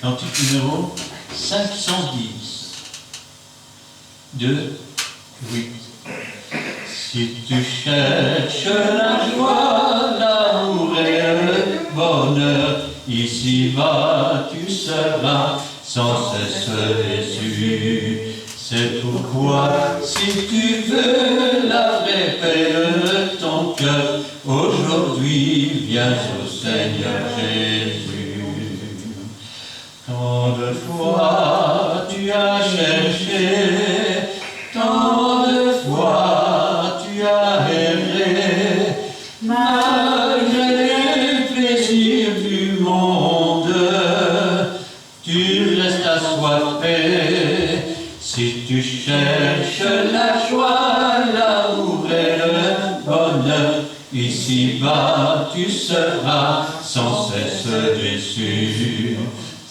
Cantique numéro 510, 2, 8. Si tu cherches la joie, l'amour et le bonheur, ici-bas tu seras sans cesse déçu. C'est pourquoi, si tu veux la vraie paix de ton cœur, aujourd'hui viens au Seigneur Jésus. Tant de fois tu as cherché, tant de fois tu as erré, malgré les plaisirs du monde, tu restes assoiffé. Si tu cherches la joie, l'amour et le bonheur, ici-bas tu seras sans cesse déçu.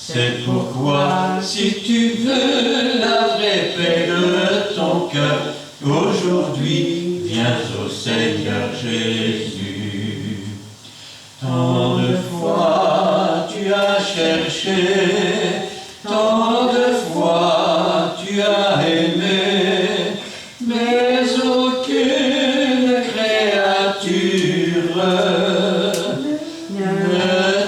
C'est pourquoi, si tu veux la vraie paix de ton cœur, aujourd'hui viens au Seigneur Jésus. Tant de fois tu as cherché, tant de fois tu as aimé, mais aucune créature ne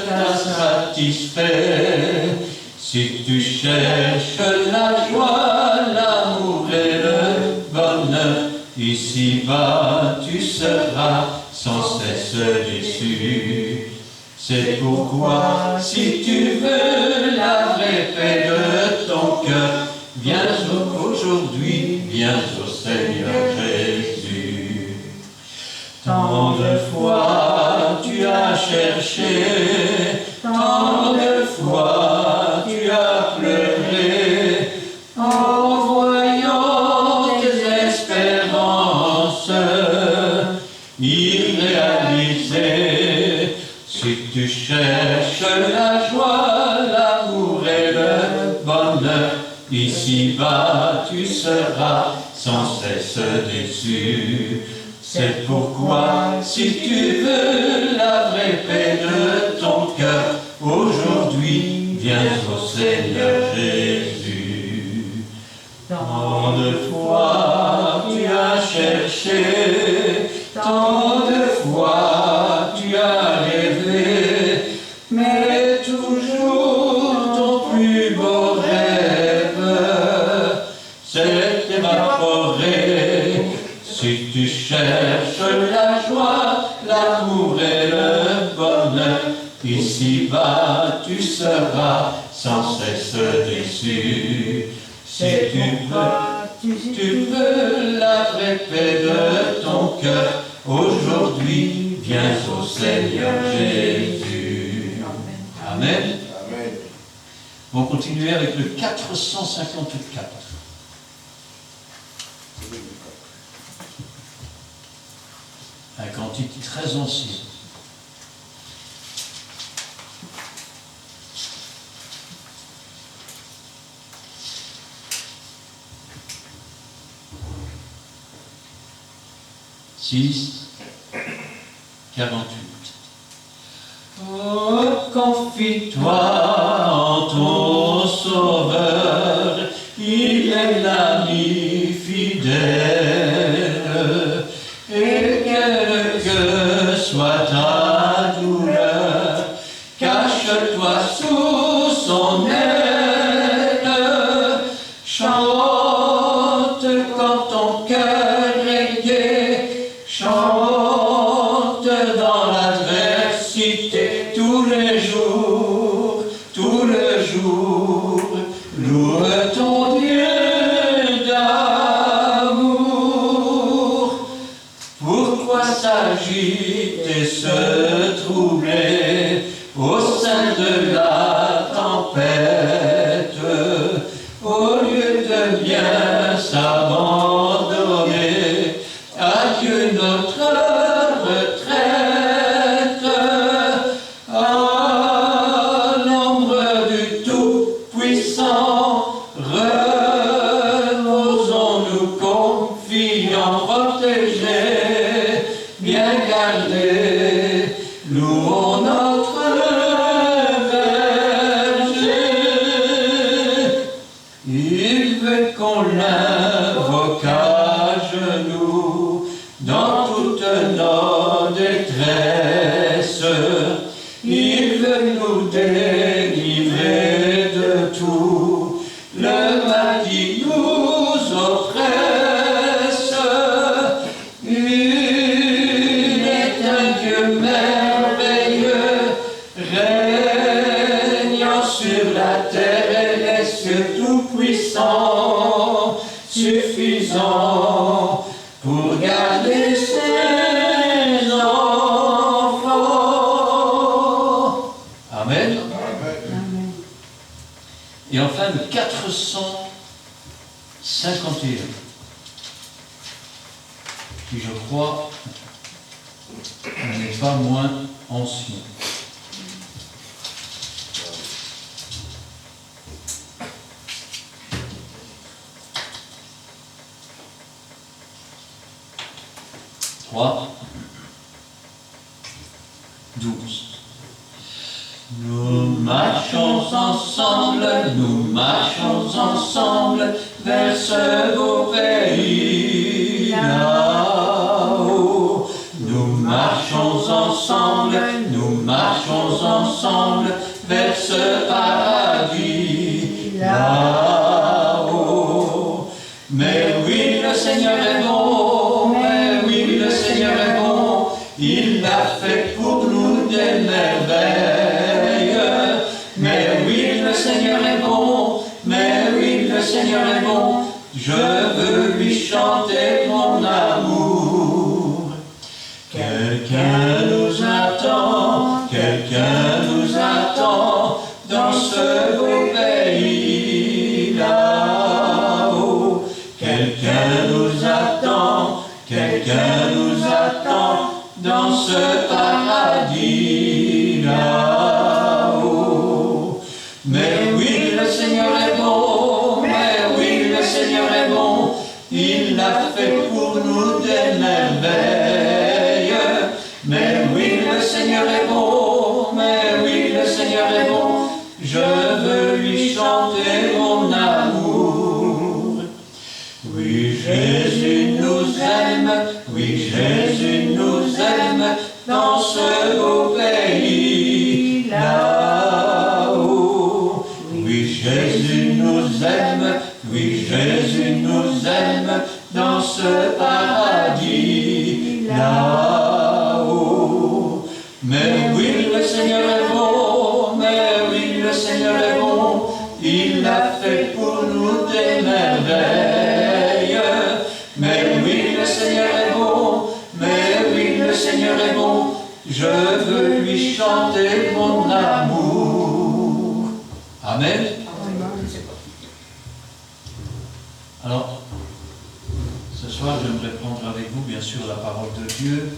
t'a satisfait. Si tu cherches la joie, l'amour et le bonheur, ici-bas tu seras sans cesse déçu. C'est pourquoi, si tu veux la vraie paix de ton cœur, viens aujourd'hui, viens au Seigneur Jésus. Tant de fois tu as cherché, tant de fois tu as pleuré, en voyant tes espérances irréalisées. Si tu cherches la joie, l'amour et le bonheur, ici-bas tu seras sans cesse déçu. C'est pourquoi, si tu veux la vraie paix de ton cœur, aujourd'hui viens au Seigneur Jésus. Tant de fois tu as cherché, tant de fois tu as rêvé, mais toujours ton plus beau rêve s'est évaporé. Si tu cherches la joie, l'amour et le bonheur, ici-bas tu seras sans cesse déçu. Si tu veux la vraie paix de ton cœur, aujourd'hui viens au Seigneur Jésus. Amen. Amen. On va continuer avec le 454. Un cantique très ancien. Six, 48. Oh, confie-toi en ton Sauveur, il est l'ami fidèle, et quelle que soit ta douleur, cache-toi sous son aile, chante quand ton cœur est gai, chante dans l'adversité tous les jours, loue ton Dieu d'amour. Pourquoi s'agiter, se troubler au sein de la tempête, au lieu de bien s'abandonner à Dieu notre retraite, à l'ombre du Tout-Puissant. l'invoque à genoux dans toute nos détresses. Il veut nous délivrer de tout le mal qui nous oppresse. Il est un Dieu merveilleux, régnant sur la terre et les cieux, tout-puissant, suffisant pour garder ses enfants. Amen. Amen. Et enfin le 451, qui je crois n'est pas moins ancien. Nous marchons ensemble vers ce beau pays là-haut. Nous marchons ensemble vers ce paradis là-haut. Mais oui, le Seigneur est bon, il a fait pour nous des merveilles. Mais oui, le Seigneur est bon, je veux lui chanter mon amour. Quelqu'un nous attend dans ce beau pays là-haut. Quelqu'un nous attend dans ce paradis là-haut. Mais oui, le Seigneur est bon, il a fait pour nous des merveilles. Mais oui, le Seigneur est bon, je veux lui chanter mon amour. Oui, Jésus nous aime dans ce beau pays là-haut. Oui, Jésus nous aime dans ce paradis là-haut. Mais oui, le Seigneur est bon, il a fait pour nous des merveilles. Mais oui, le Seigneur est bon, je veux lui chanter mon amour. Amen. Alors, ce soir, j'aimerais prendre avec vous, bien sûr, la parole de Dieu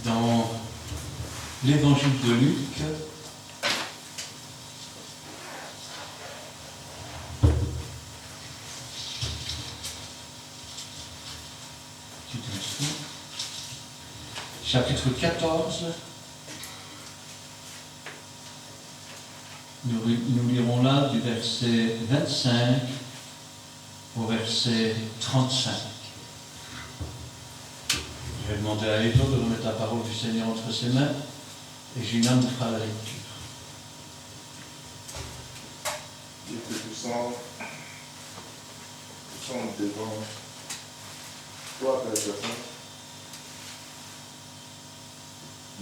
dans l'évangile de Luc. Chapitre 14, nous lirons là du verset 25 au verset 35. Je vais demander à Edo de remettre la parole du Seigneur entre ses mains et Gina nous fera la lecture. Dieu Tout-Puissant, nous sommes devant toi, Père Saint.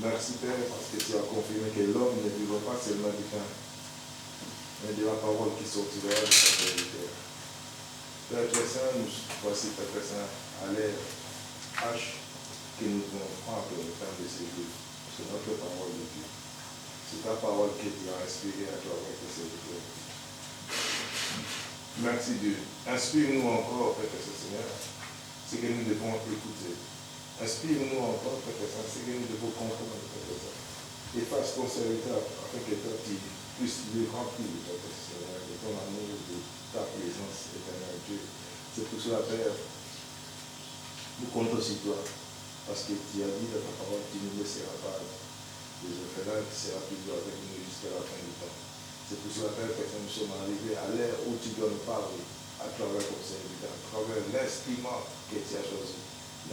Merci Père parce que tu as confirmé que l'homme ne vivra pas seulement du pain, mais de la parole qui sortira de ta vérité. Père Saint, nous voici Père Saint à l'ère H que nous devons prendre le temps de servir. C'est notre parole de Dieu. C'est ta parole qui t'a inspiré à toi avec tes serviteurs. Merci Dieu. Inspire-nous encore, Père Seigneur, ce que nous devons écouter. Inspire-nous encore, Père Saint, ce que nous devons comprendre, Père Saint. Efface ton serviteur afin que toi tu puisses lui remplir, Père Seigneur, de ton amour, de ta présence, éternel Dieu. C'est pour cela, Père, nous comptons sur toi. Parce que tu as dit dans ta parole, tu ne laisseras pas des orphelins, qui sera toujours avec nous jusqu'à la fin du temps. C'est pour cela que nous sommes arrivés à l'ère où tu dois nous parler à travers ton serviteur, à travers l'instrument que tu as choisi.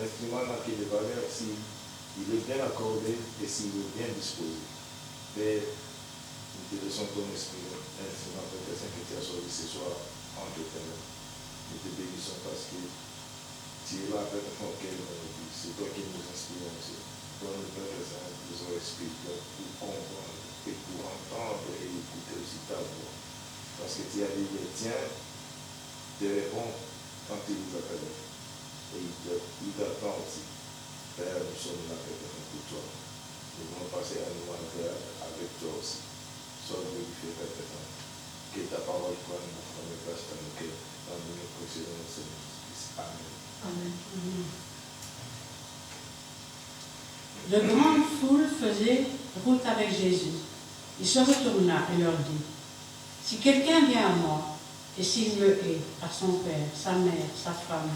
L'instrument dans qui est valeur, s'il est bien accordé et s'il est bien disposé. Père, nous te laissons ton esprit, l'instrument que tu as choisi ce soir entre tes mains. Nous te bénissons parce que tu es là avec ton cœur, c'est toi qui nous inspires aussi. Donne-nous, Père Saint, nous oreilles spirituelles pour comprendre et pour entendre et écouter aussi ta voix. Parce que tu as dit, tiens, te répond quand il vous appelle. Et il t'attend aussi. Père, nous sommes là pour toi. Nous voulons passer à nous avec toi aussi. Sois glorifié, Père Saint. Que ta parole prenne une place dans nos cœurs, dans nos précédents Seigneur. Amen. Amen. De grandes foules faisaient route avec Jésus. Il se retourna et leur dit, si quelqu'un vient à moi, et s'il me hait par son père, sa mère, sa femme,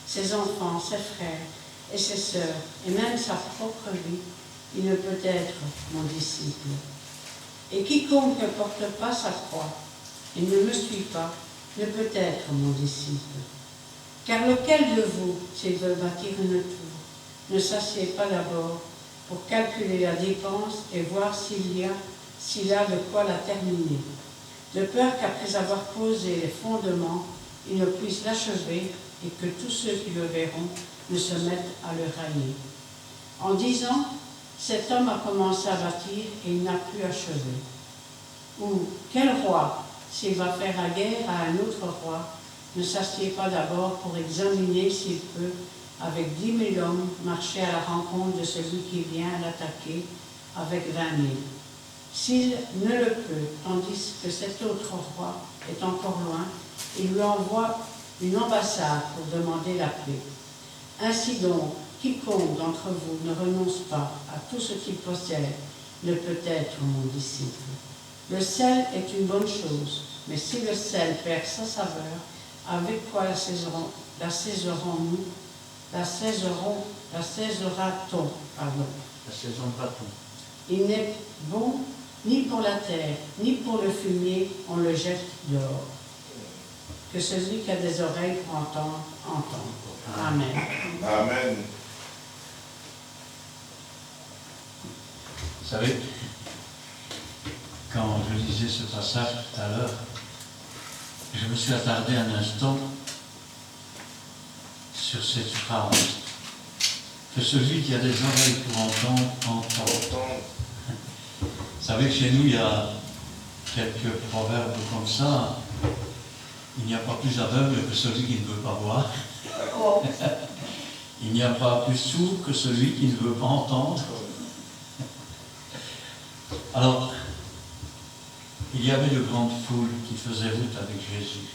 ses enfants, ses frères et ses sœurs, et même sa propre vie, il ne peut être mon disciple. Et quiconque ne porte pas sa croix et ne me suit pas, ne peut être mon disciple. Car lequel de vous, s'il veut bâtir une tour, ne s'assied pas d'abord pour calculer la dépense et voir s'il a de quoi la terminer, de peur qu'après avoir posé les fondements, il ne puisse l'achever et que tous ceux qui le verront ne se mettent à le railler. En 10 ans, cet homme a commencé à bâtir et il n'a plus achevé. Ou quel roi, s'il va faire la guerre à un autre roi, ne s'assied pas d'abord pour examiner s'il peut, avec 10 000 hommes, marcher à la rencontre de celui qui vient l'attaquer avec 20 000. S'il ne le peut, tandis que cet autre roi est encore loin, il lui envoie une ambassade pour demander la paix. Ainsi donc, quiconque d'entre vous ne renonce pas à tout ce qu'il possède ne peut être mon disciple. Le sel est une bonne chose, mais si le sel perd sa saveur, avec quoi l'assaisonnera-t-on? Il n'est bon ni pour la terre, ni pour le fumier, on le jette dehors. Que celui qui a des oreilles pour entendre, entende. Amen. Amen. Vous savez, quand je lisais ce passage tout à l'heure, je me suis attardé un instant sur cette phrase. Que celui qui a des oreilles pour entendre, entende. Vous savez que chez nous, il y a quelques proverbes comme ça. Il n'y a pas plus aveugle que celui qui ne veut pas voir. Il n'y a pas plus sourd que celui qui ne veut pas entendre. Alors, il y avait de grandes foules qui faisaient route avec Jésus.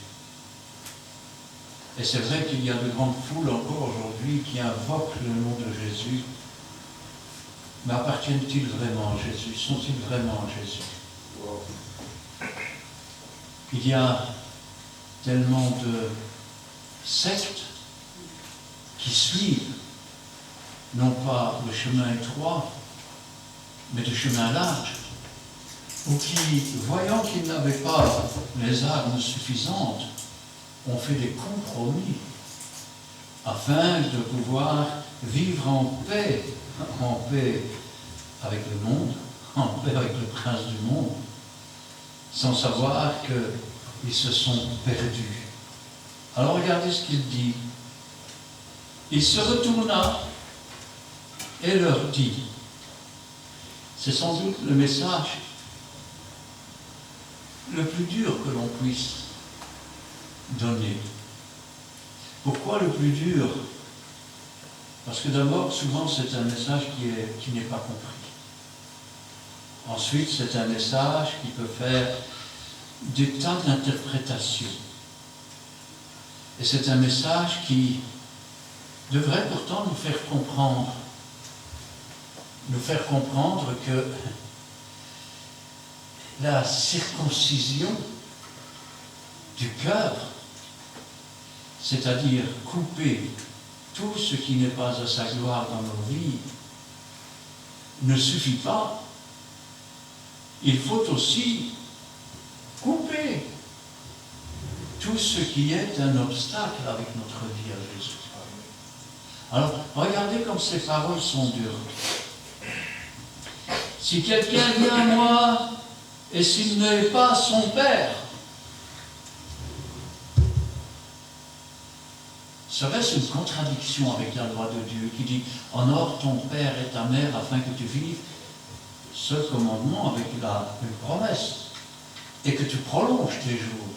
Et c'est vrai qu'il y a de grandes foules encore aujourd'hui qui invoquent le nom de Jésus. Mais appartiennent-ils vraiment à Jésus? Sont-ils vraiment à Jésus? Il y a tellement de sectes qui suivent non pas le chemin étroit, mais le chemin large, ou qui, voyant qu'ils n'avaient pas les armes suffisantes, ont fait des compromis afin de pouvoir vivre en paix avec le monde, en paix avec le prince du monde, sans savoir qu'ils se sont perdus. Alors regardez ce qu'il dit. Il se retourna et leur dit, c'est sans doute le message le plus dur que l'on puisse donner. Pourquoi le plus dur? Parce que d'abord, souvent, c'est un message qui n'est pas compris. Ensuite, c'est un message qui peut faire des tas d'interprétations. Et c'est un message qui devrait pourtant nous faire comprendre que la circoncision du cœur, c'est-à-dire couper tout ce qui n'est pas à sa gloire dans nos vies, ne suffit pas. Il faut aussi tout ce qui est un obstacle avec notre vie à Jésus. Alors, regardez comme ces paroles sont dures. Si quelqu'un vient à moi, et s'il n'est pas son Père, serait-ce une contradiction avec la loi de Dieu qui dit « Honore ton père et ta mère afin que tu vives » ce commandement avec une promesse et que tu prolonges tes jours.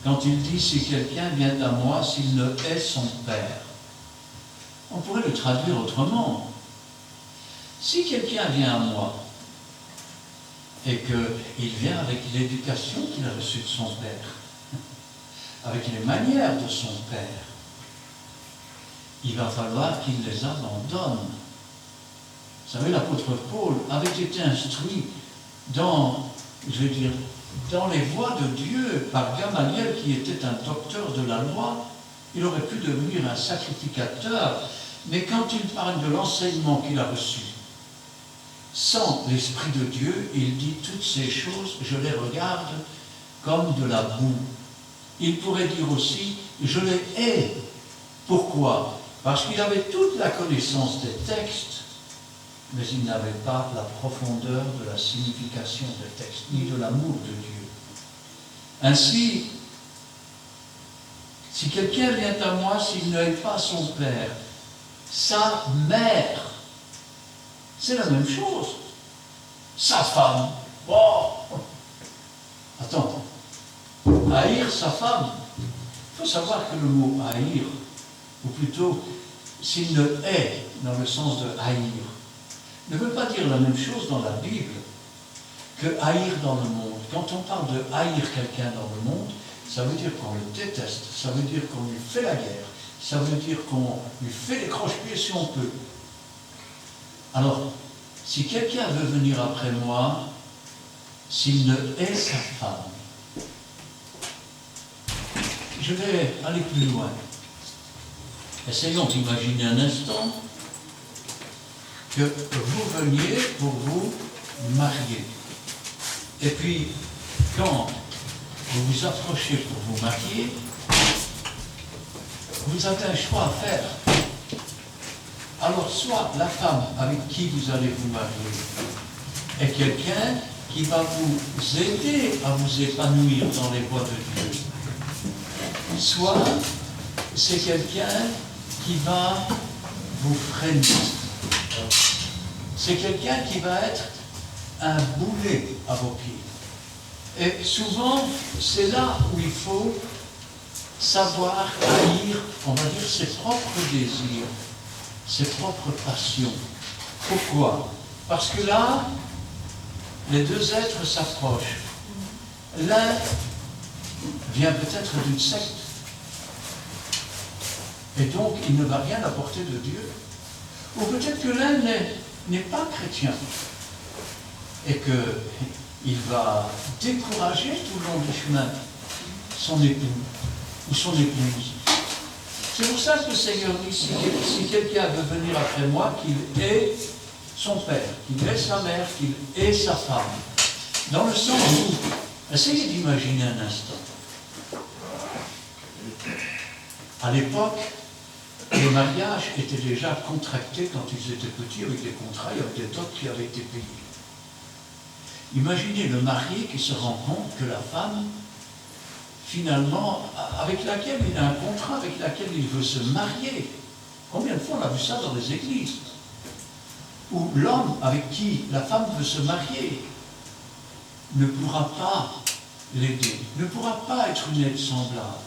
Quand il dit « Si quelqu'un vient à moi, s'il ne est son Père », on pourrait le traduire autrement. Si quelqu'un vient à moi et qu'il vient avec l'éducation qu'il a reçue de son Père, avec les manières de son Père, il va falloir qu'il les abandonne. Vous savez, l'apôtre Paul avait été instruit dans les voies de Dieu par Gamaliel, qui était un docteur de la loi. Il aurait pu devenir un sacrificateur, mais quand il parle de l'enseignement qu'il a reçu, sans l'Esprit de Dieu, il dit toutes ces choses, je les regarde comme de la boue. Il pourrait dire aussi, je les hais. Pourquoi? Parce qu'il avait toute la connaissance des textes, mais il n'avait pas la profondeur de la signification des textes, ni de l'amour de Dieu. Ainsi, si quelqu'un vient à moi, s'il n'est pas son père, sa mère, c'est la même chose. Sa femme, bon, attends, haïr sa femme. Il faut savoir que le mot haïr, ou plutôt s'il ne hait dans le sens de haïr, ne veut pas dire la même chose dans la Bible que haïr dans le monde. Quand on parle de haïr quelqu'un dans le monde, ça veut dire qu'on le déteste, ça veut dire qu'on lui fait la guerre, ça veut dire qu'on lui fait les croche-pieds si on peut. Alors, si quelqu'un veut venir après moi, s'il ne hait sa femme, je vais aller plus loin. Essayons d'imaginer un instant que vous veniez pour vous marier. Et puis, quand vous vous approchez pour vous marier, vous avez un choix à faire. Alors, soit la femme avec qui vous allez vous marier est quelqu'un qui va vous aider à vous épanouir dans les voies de Dieu. Soit c'est quelqu'un qui va vous freiner. C'est quelqu'un qui va être un boulet à vos pieds. Et souvent, c'est là où il faut savoir haïr, on va dire, ses propres désirs, ses propres passions. Pourquoi? Parce que là, les deux êtres s'approchent. L'un vient peut-être d'une secte, et donc il ne va rien apporter de Dieu. Ou peut-être que l'un n'est pas chrétien, et qu'il va décourager tout le long du chemin son époux ou son épouse. C'est pour ça que le Seigneur dit, si quelqu'un veut venir après moi, qu'il ait son père, qu'il ait sa mère, qu'il ait sa femme. Dans le sens où, essayez d'imaginer un instant. À l'époque, le mariage était déjà contracté quand ils étaient petits, avec des contrats, il y avait des dots qui avaient été payés. Imaginez le marié qui se rend compte que la femme, finalement, avec laquelle il a un contrat, avec laquelle il veut se marier. Combien de fois on a vu ça dans les églises? Où l'homme avec qui la femme veut se marier ne pourra pas l'aider, ne pourra pas être une aide semblable.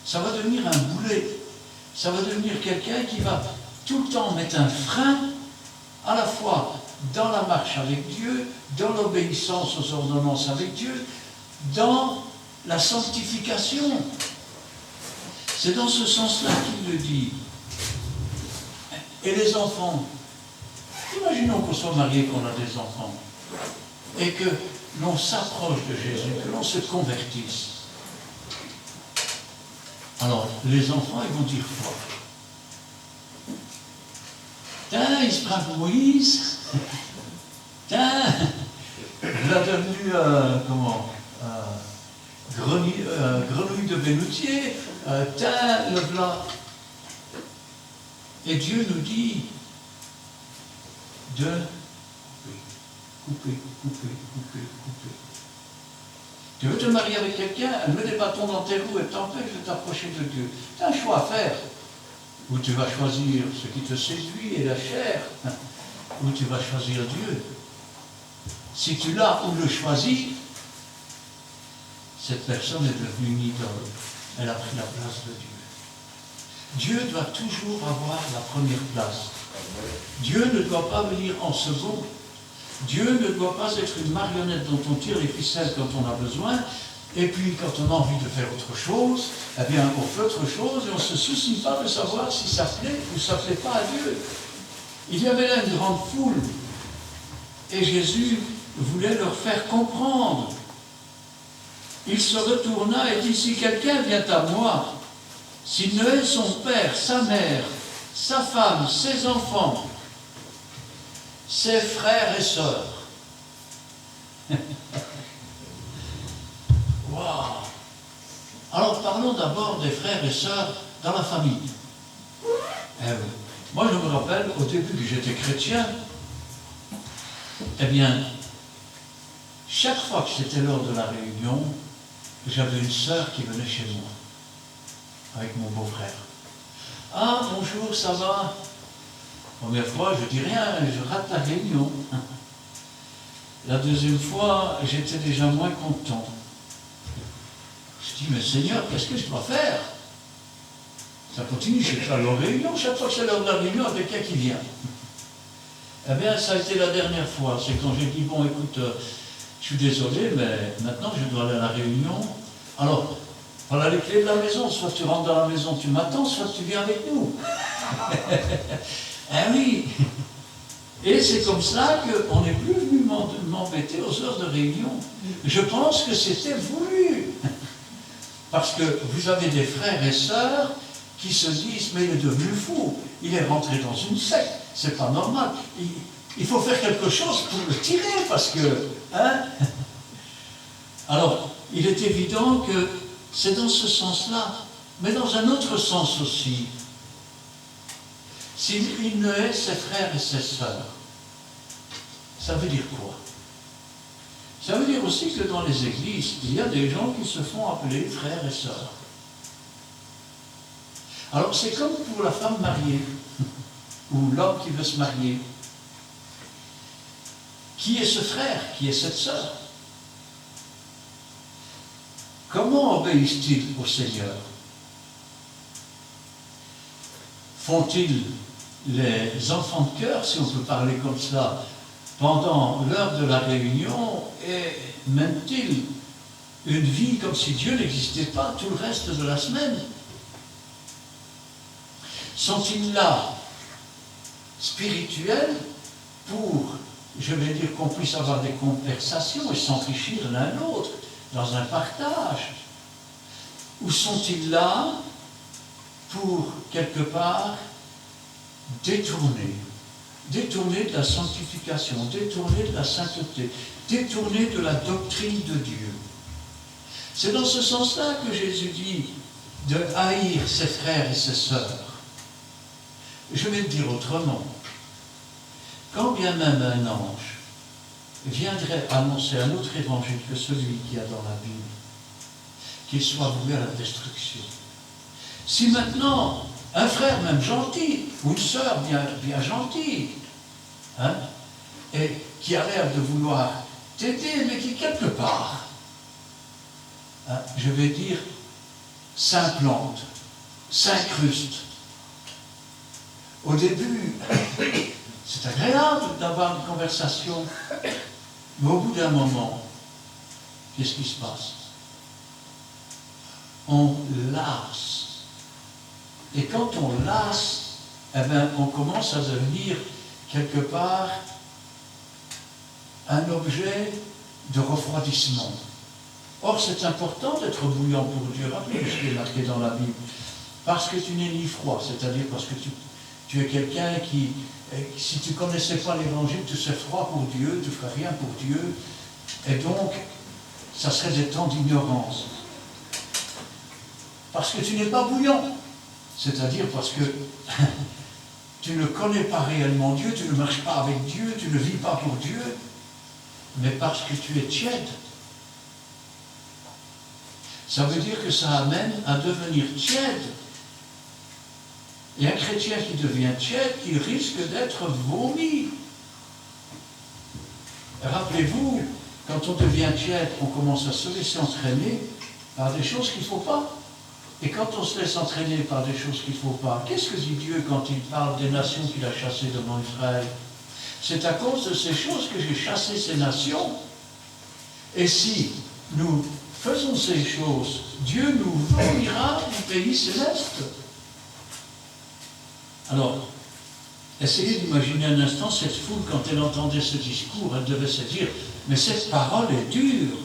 Ça va devenir un boulet. Ça va devenir quelqu'un qui va tout le temps mettre un frein, à la fois dans la marche avec Dieu, dans l'obéissance aux ordonnances avec Dieu, dans la sanctification. C'est dans ce sens-là qu'il le dit. Et les enfants, imaginons qu'on soit marié, qu'on a des enfants, et que l'on s'approche de Jésus, que l'on se convertisse. Alors, les enfants, ils vont dire quoi? Tiens, il se prend pour Moïse. Tiens, il a devenu, grenouille de bénoutier, thym, le plat. Et Dieu nous dit de couper. Tu veux te marier avec quelqu'un, elle met des bâtons dans tes roues et t'empêche de t'approcher de Dieu. Tu as un choix à faire. Ou tu vas choisir ce qui te séduit et la chair, ou tu vas choisir Dieu. Si tu l'as ou le choisis, cette personne est devenue une idole. Elle a pris la place de Dieu. Dieu doit toujours avoir la première place. Dieu ne doit pas venir en second. Dieu ne doit pas être une marionnette dont on tire les ficelles quand on a besoin, et puis quand on a envie de faire autre chose, eh bien on fait autre chose et on ne se soucie pas de savoir si ça plaît ou ça ne plaît pas à Dieu. Il y avait là une grande foule, et Jésus voulait leur faire comprendre. Il se retourna et dit, si quelqu'un vient à moi, s'il ne hait son père, sa mère, sa femme, ses enfants, ses frères et sœurs. Wow. Alors parlons d'abord des frères et sœurs dans la famille. Eh oui. Moi je me rappelle, au début que j'étais chrétien, eh bien, chaque fois que c'était l'heure de la réunion, j'avais une sœur qui venait chez moi, avec mon beau-frère. Ah, bonjour, ça va? Première fois, je dis rien, je rate la réunion. La deuxième fois, j'étais déjà moins content. Je dis, mais Seigneur, qu'est-ce que je dois faire? Ça continue, je suis à la réunion, chaque fois que c'est l'heure de la réunion, il y a quelqu'un qui vient. Eh bien, ça a été la dernière fois. C'est quand j'ai dit, bon, écoute, je suis désolé, mais maintenant je dois aller à la réunion. Alors, voilà les clés de la maison. Soit tu rentres dans la maison, tu m'attends, soit tu viens avec nous. Eh oui. Et c'est comme ça qu'on n'est plus venu m'embêter aux heures de réunion. Je pense que c'était voulu. Parce que vous avez des frères et sœurs qui se disent, mais il est devenu fou. Il est rentré dans une secte. C'est pas normal. Il faut faire quelque chose pour le tirer, parce que... Hein? Alors, il est évident que c'est dans ce sens-là, mais dans un autre sens aussi. S'il ne hait ses frères et ses sœurs, ça veut dire quoi? Ça veut dire aussi que dans les églises, il y a des gens qui se font appeler frères et sœurs. Alors, c'est comme pour la femme mariée, ou l'homme qui veut se marier. Qui est ce frère? Qui est cette sœur? Comment obéissent-ils au Seigneur? Font-ils les enfants de cœur, si on peut parler comme cela, pendant l'heure de la réunion, et mènent-ils une vie comme si Dieu n'existait pas tout le reste de la semaine? Sont-ils là, spirituels, pour, je vais dire, qu'on puisse avoir des conversations et s'enrichir l'un l'autre dans un partage? Ou sont-ils là pour, quelque part, détourner de la sanctification, détourner de la sainteté, détourner de la doctrine de Dieu? C'est dans ce sens-là que Jésus dit de haïr ses frères et ses sœurs. Je vais le dire autrement. Quand bien même un ange viendrait annoncer un autre évangile que celui qu'il y a dans la Bible, qu'il soit voué à la destruction. Si maintenant, un frère même gentil, ou une sœur bien gentille, hein, et qui a l'air de vouloir t'aider, mais qui quelque part, hein, je vais dire, s'implante, s'incruste. Au début, c'est agréable d'avoir une conversation, mais au bout d'un moment, qu'est-ce qui se passe? On lasse. Et quand on lasse, eh bien, on commence à devenir quelque part un objet de refroidissement. Or, c'est important d'être bouillant pour Dieu. Rappelez ce qui est marqué dans la Bible. Parce que tu n'es ni froid, c'est-à-dire parce que tu es quelqu'un qui, si tu ne connaissais pas l'Évangile, tu serais froid pour Dieu, tu ne ferais rien pour Dieu. Et donc, ça serait des temps d'ignorance. Parce que tu n'es pas bouillant. C'est-à-dire parce que tu ne connais pas réellement Dieu, tu ne marches pas avec Dieu, tu ne vis pas pour Dieu, mais parce que tu es tiède. Ça veut dire que ça amène à devenir tiède. Et un chrétien qui devient tiède, il risque d'être vomi. Rappelez-vous, quand on devient tiède, on commence à se laisser entraîner par des choses qu'il ne faut pas. Et quand on se laisse entraîner par des choses qu'il ne faut pas, qu'est-ce que dit Dieu quand il parle des nations qu'il a chassées devant Israël? C'est à cause de ces choses que j'ai chassé ces nations. Et si nous faisons ces choses, Dieu nous vomira du pays céleste. Alors, essayez d'imaginer un instant cette foule, quand elle entendait ce discours, elle devait se dire, mais cette parole est dure.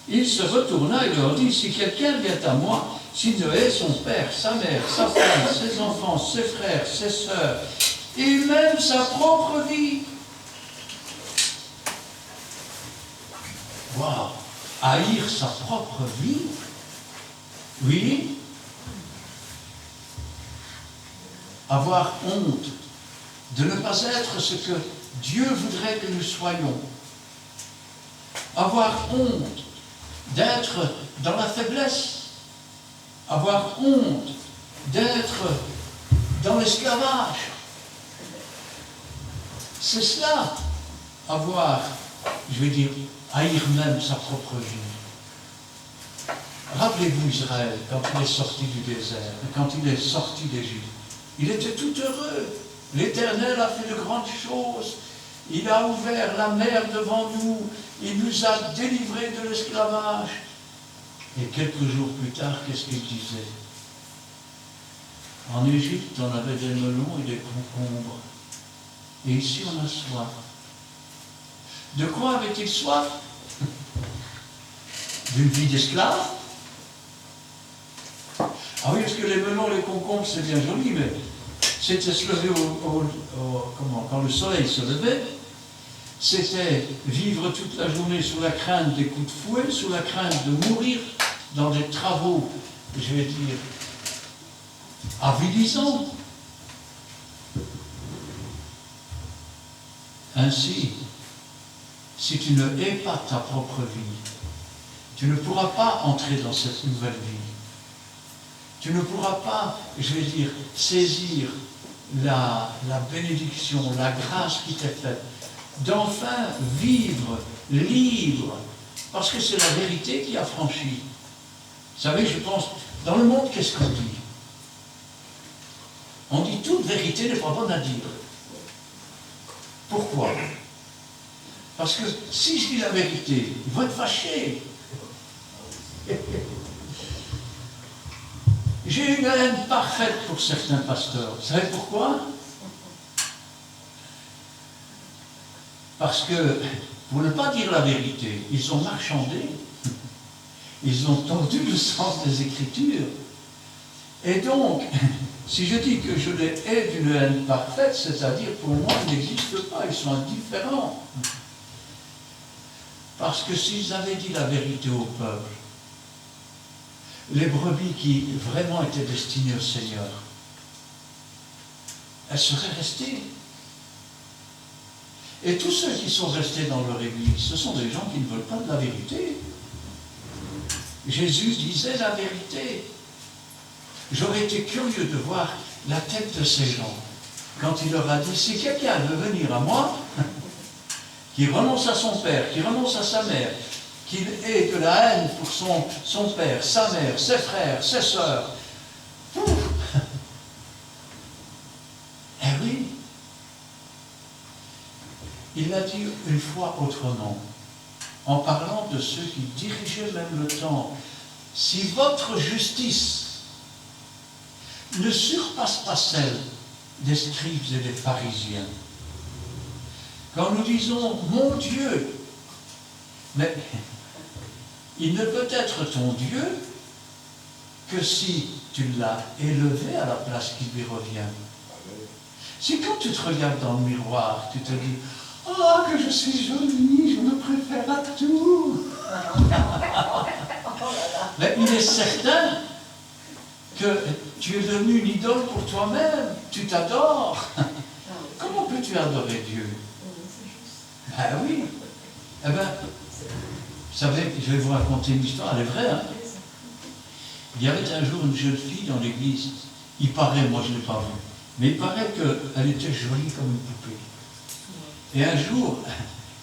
Il se retourna et leur dit, si quelqu'un vient à moi, s'il ne hait son père, sa mère, sa femme, ses enfants, ses frères, ses sœurs, et même sa propre vie. Waouh! Haïr sa propre vie? Oui. Avoir honte de ne pas être ce que Dieu voudrait que nous soyons. Avoir honte d'être dans la faiblesse. Avoir honte d'être dans l'esclavage. C'est cela, avoir, je vais dire, haïr même sa propre vie. Rappelez-vous Israël, quand il est sorti du désert, quand il est sorti d'Égypte, il était tout heureux. L'Éternel a fait de grandes choses. Il a ouvert la mer devant nous. Il nous a délivrés de l'esclavage. Et quelques jours plus tard, qu'est-ce qu'il disait? En Égypte, on avait des melons et des concombres. Et ici, on a soif. De quoi avait-il soif? D'une vie d'esclave? Ah oui, parce que les melons et les concombres, c'est bien joli, mais c'était se lever quand le soleil se levait, c'était vivre toute la journée sous la crainte des coups de fouet, sous la crainte de mourir dans des travaux, je vais dire, avilisants. Ainsi, si tu ne hais pas ta propre vie, tu ne pourras pas entrer dans cette nouvelle vie. Tu ne pourras pas, je vais dire, saisir la bénédiction, la grâce qui t'est faite, d'enfin vivre libre, parce que c'est la vérité qui a franchi. Vous savez, je pense, dans le monde, qu'est-ce qu'on dit? On dit toute vérité n'est pas bonne à dire. Pourquoi? Parce que si je dis la vérité, ils vont être fâchés. J'ai une haine parfaite pour certains pasteurs. Vous savez pourquoi? Parce que, pour ne pas dire la vérité, ils ont marchandé, ils ont tordu le sens des Écritures. Et donc, si je dis que je les hais d'une haine parfaite, c'est-à-dire pour moi, ils n'existent pas, ils sont indifférents. Parce que s'ils avaient dit la vérité au peuple, les brebis qui vraiment étaient destinées au Seigneur, elles seraient restées. Et tous ceux qui sont restés dans leur église, ce sont des gens qui ne veulent pas de la vérité. Jésus disait la vérité. J'aurais été curieux de voir la tête de ces gens quand il leur a dit, si quelqu'un veut venir à moi, qui renonce à son père, qui renonce à sa mère, qu'il ait de la haine pour son père, sa mère, ses frères, ses sœurs. Pouf. Eh oui. Il l'a dit une fois autrement, en parlant de ceux qui dirigeaient même le temple. Si votre justice ne surpasse pas celle des scribes et des pharisiens, quand nous disons « mon Dieu », mais il ne peut être ton Dieu que si tu l'as élevé à la place qui lui revient. Si quand tu te regardes dans le miroir, tu te dis « oh, que je suis jolie, je me préfère à tout !» Mais il est certain que tu es devenu une idole pour toi-même, tu t'adores. Comment peux-tu adorer Dieu? Ben oui. Eh bien, vous savez, je vais vous raconter une histoire, elle est vraie. Hein? Il y avait un jour une jeune fille dans l'église. Il paraît, moi je ne l'ai pas vue, mais il paraît qu'elle était jolie comme une poupée. Et un jour,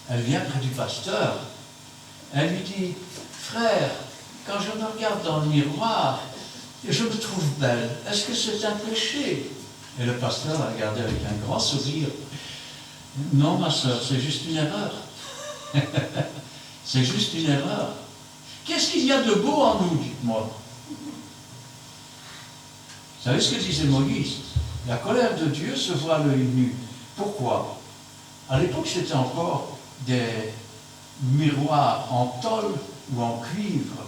elle vient près du pasteur, elle lui dit, frère, quand je me regarde dans le miroir, je me trouve belle, est-ce que c'est un péché? Et le pasteur l'a regardé avec un grand sourire. Non, ma soeur, c'est juste une erreur. C'est juste une erreur. Qu'est-ce qu'il y a de beau en nous, dites-moi? Vous savez ce que disait Moïse? La colère de Dieu se voit à l'œil nu. Pourquoi? À l'époque, c'était encore des miroirs en tôle ou en cuivre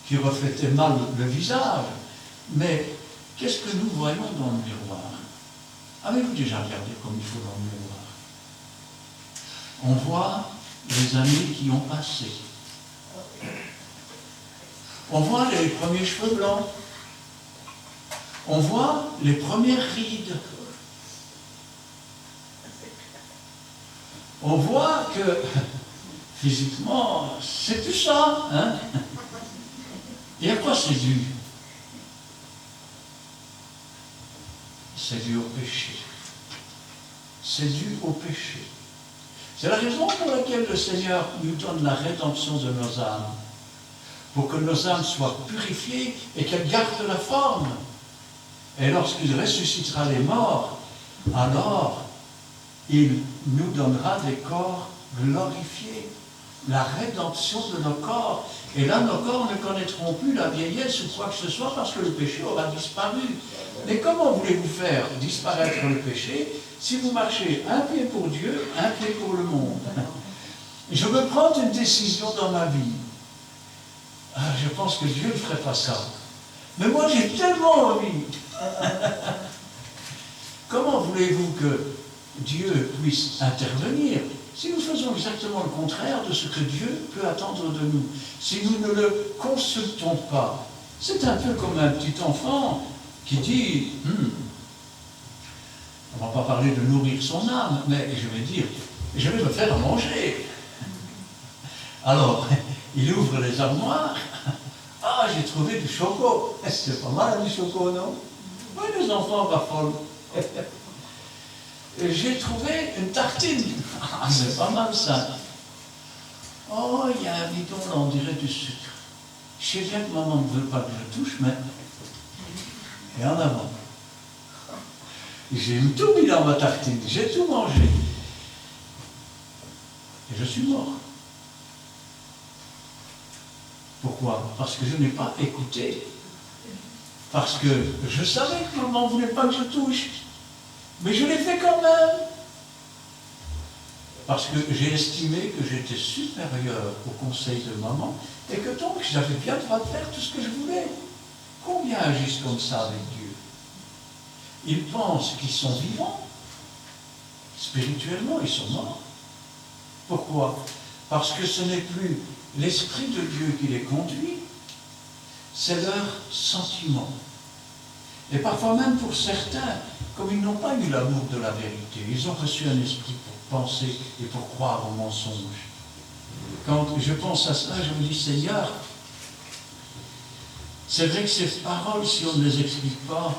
qui reflétaient mal le visage. Mais qu'est-ce que nous voyons dans le miroir? Avez-vous déjà regardé comme il faut dans le miroir? On voit les années qui ont passé. On voit les premiers cheveux blancs. On voit les premières rides. On voit que physiquement, c'est tout ça. Hein? Et à quoi c'est dû? C'est dû au péché. C'est dû au péché. C'est la raison pour laquelle le Seigneur nous donne la rédemption de nos âmes. Pour que nos âmes soient purifiées et qu'elles gardent la forme. Et lorsqu'il ressuscitera les morts, alors il nous donnera des corps glorifiés. La rédemption de nos corps. Et là, nos corps ne connaîtront plus la vieillesse ou quoi que ce soit parce que le péché aura disparu. Mais comment voulez-vous faire disparaître le péché si vous marchez un pied pour Dieu, un pied pour le monde? Je veux prendre une décision dans ma vie. Je pense que Dieu ne ferait pas ça. Mais moi, j'ai tellement envie. Comment voulez-vous que Dieu puisse intervenir si nous faisons exactement le contraire de ce que Dieu peut attendre de nous? Si nous ne le consultons pas, c'est un peu comme un petit enfant qui dit, on ne va pas parler de nourrir son âme, mais je vais dire, je vais me faire à manger. Alors, il ouvre les armoires. Ah, j'ai trouvé du choco. C'est pas mal du choco, non? Oui, les enfants raffolent. J'ai trouvé une tartine. Ah, c'est pas mal ça. Oh, il y a un bidon là, on dirait du sucre. Je sais bien que maman ne veut pas que je touche, mais... Et en avant. J'ai tout mis dans ma tartine, j'ai tout mangé. Et je suis mort. Pourquoi? Parce que je n'ai pas écouté. Parce que je savais que maman ne voulait pas que je touche. Mais je l'ai fait quand même. Parce que j'ai estimé que j'étais supérieur au conseil de maman et que donc j'avais bien le droit de faire tout ce que je voulais. Combien agissent comme ça avec Dieu? Ils pensent qu'ils sont vivants. Spirituellement, ils sont morts. Pourquoi? Parce que ce n'est plus l'Esprit de Dieu qui les conduit, c'est leur sentiment. Et parfois même pour certains, comme ils n'ont pas eu l'amour de la vérité, ils ont reçu un esprit pour penser et pour croire aux mensonges. Quand je pense à ça, je me dis, Seigneur, c'est vrai que ces paroles, si on ne les explique pas,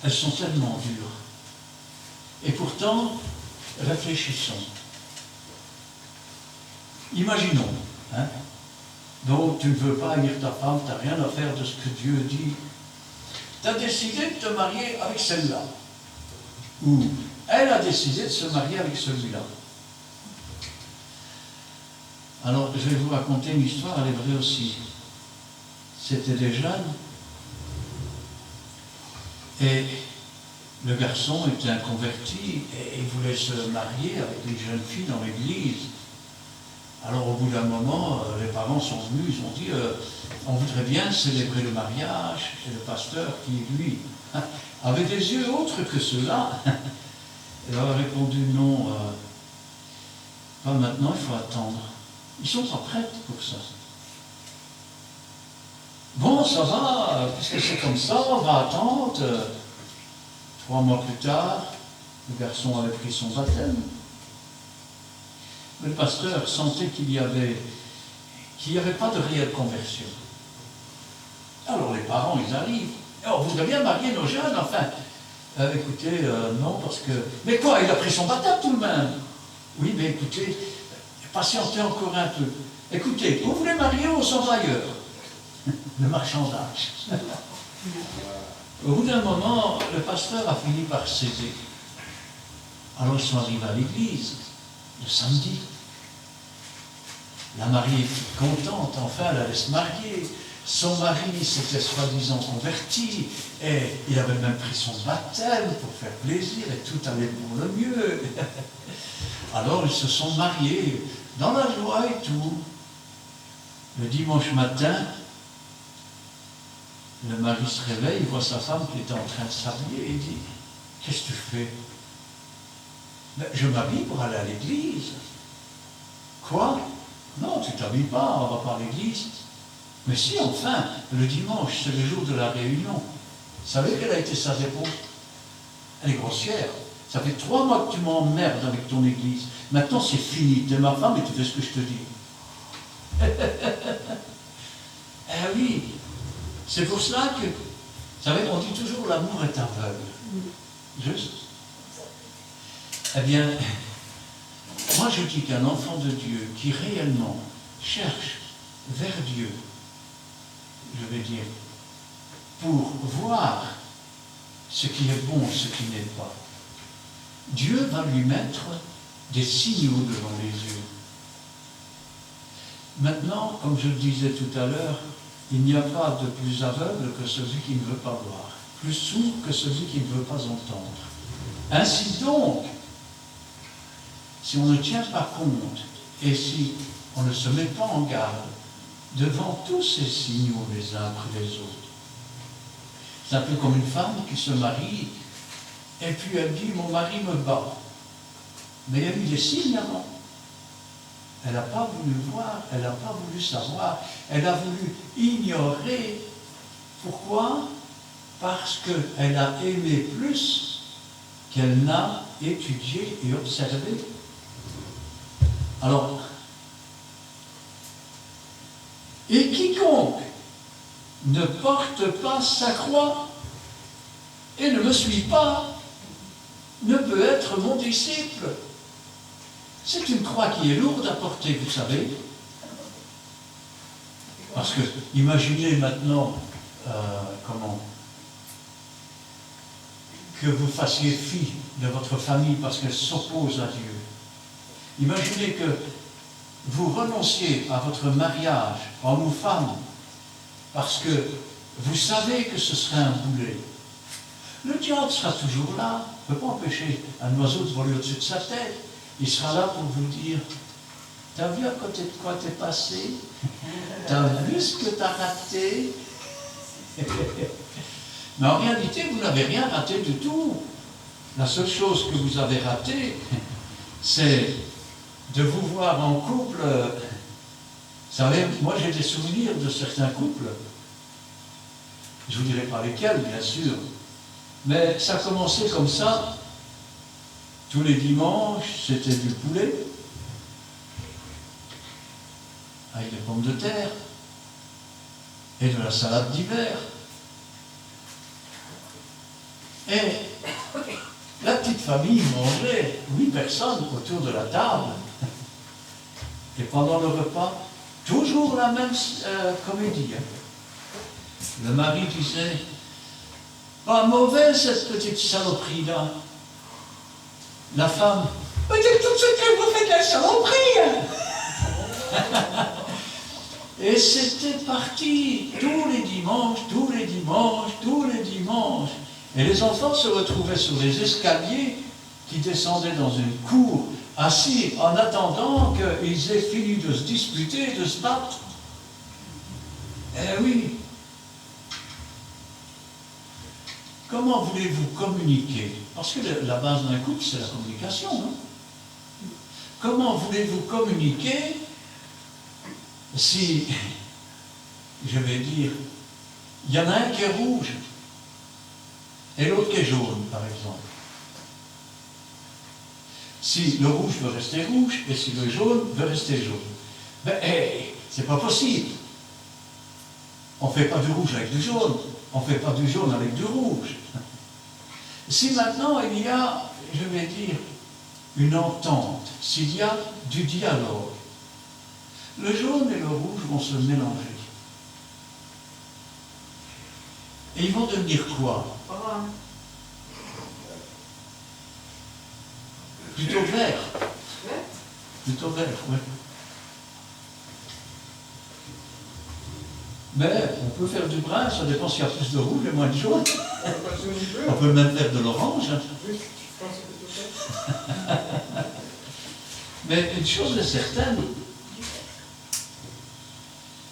elles sont tellement dures. Et pourtant, réfléchissons. Imaginons, hein, donc tu ne veux pas haïr ta femme, tu n'as rien à faire de ce que Dieu dit. Tu as décidé de te marier avec celle-là. Ou elle a décidé de se marier avec celui-là. Alors, je vais vous raconter une histoire, elle est vraie aussi. C'était des jeunes, et le garçon était un converti, et il voulait se marier avec une jeune fille dans l'église. Alors, au bout d'un moment, les parents sont venus, ils ont dit on voudrait bien célébrer le mariage, et le pasteur, qui, lui, avait des yeux autres que ceux-là. Il a répondu non, pas maintenant, il faut attendre. Ils ne sont pas prêts pour ça. Bon, ça va, puisque c'est comme ça, on va attendre. 3 mois plus tard, le garçon avait pris son baptême. Le pasteur sentait qu'il n'y avait pas de réelle conversion. Alors les parents, ils arrivent. On voudrait bien marier nos jeunes, enfin. Écoutez, non, parce que... Mais quoi, il a pris son baptême tout de même. Oui, mais écoutez, patientez encore un peu. Écoutez, vous voulez marier, on s'en va ailleurs. Le marchandage. Au bout d'un moment, le pasteur a fini par céder. Alors ils sont arrivés à l'église, le samedi. La mariée est contente, enfin, elle allait se marier. Son mari s'était soi-disant converti, et il avait même pris son baptême pour faire plaisir, et tout allait pour le mieux. Alors ils se sont mariés, dans la joie et tout. Le dimanche matin, le mari se réveille, il voit sa femme qui était en train de s'habiller, et il dit « Qu'est-ce que tu fais ?»« Ben, je m'habille pour aller à l'église. »« Quoi ? Non, tu t'habilles pas, on va pas à l'église. » « Mais si, enfin, le dimanche, c'est le jour de la réunion. » Vous savez quelle a été sa réponse? Elle est grossière. Ça fait 3 mois que tu m'emmerdes avec ton église. Maintenant, c'est fini. Tu es ma femme et tu fais ce que je te dis. Eh oui, c'est pour cela que, vous savez, on dit toujours l'amour est aveugle. Juste. Eh bien, moi je dis qu'un enfant de Dieu qui réellement cherche vers Dieu, je vais dire, pour voir ce qui est bon, ce qui n'est pas, Dieu va lui mettre des signaux devant les yeux. Maintenant, comme je le disais tout à l'heure, il n'y a pas de plus aveugle que celui qui ne veut pas voir, plus sourd que celui qui ne veut pas entendre. Ainsi donc, si on ne tient pas compte et si on ne se met pas en garde devant tous ces signaux les uns après les autres, c'est un peu comme une femme qui se marie et puis elle dit « mon mari me bat ». Mais il y a eu des signes avant. Elle n'a pas voulu voir, elle n'a pas voulu savoir, elle a voulu ignorer. Pourquoi? Parce qu'elle a aimé plus qu'elle n'a étudié et observé. Alors, et quiconque ne porte pas sa croix et ne me suit pas ne peut être mon disciple. C'est une croix qui est lourde à porter, vous savez. Parce que, imaginez maintenant, que vous fassiez fi de votre famille parce qu'elle s'oppose à Dieu. Imaginez que vous renonciez à votre mariage, homme ou femme, parce que vous savez que ce serait un boulet. Le diable sera toujours là, ne peut pas empêcher un oiseau de voler au-dessus de sa tête. Il sera là pour vous dire, t'as vu à côté de quoi t'es passé? T'as vu ce que t'as raté? Mais en réalité, vous n'avez rien raté du tout. La seule chose que vous avez ratée, c'est de vous voir en couple. Vous savez, moi j'ai des souvenirs de certains couples. Je ne vous dirai pas lesquels, bien sûr. Mais ça commençait comme ça. Tous les dimanches, c'était du poulet, avec des pommes de terre, et de la salade d'hiver. Et la petite famille mangeait 8 personnes autour de la table. Et pendant le repas, toujours la même comédie. Le mari disait, pas mauvaise cette petite saloperie-là. La femme, mais dites tout ce que vous faites la saloperie. Et c'était parti tous les dimanches, tous les dimanches, tous les dimanches. Et les enfants se retrouvaient sur les escaliers qui descendaient dans une cour, assis en attendant qu'ils aient fini de se disputer, de se battre. Eh oui. Comment voulez-vous communiquer? Parce que la base d'un couple, c'est la communication. Hein? Comment voulez-vous communiquer si, je vais dire, il y en a un qui est rouge et l'autre qui est jaune, par exemple. Si le rouge veut rester rouge et si le jaune veut rester jaune, ben, c'est pas possible. On ne fait pas du rouge avec du jaune, on ne fait pas du jaune avec du rouge. Si maintenant il y a, je vais dire, une entente, s'il y a du dialogue, le jaune et le rouge vont se mélanger. Et ils vont devenir quoi? Plutôt vert. Plutôt vert, oui. Mais on peut faire du brun, ça dépend s'il y a plus de rouge et moins de jaune. On peut même faire de l'orange. Mais une chose est certaine,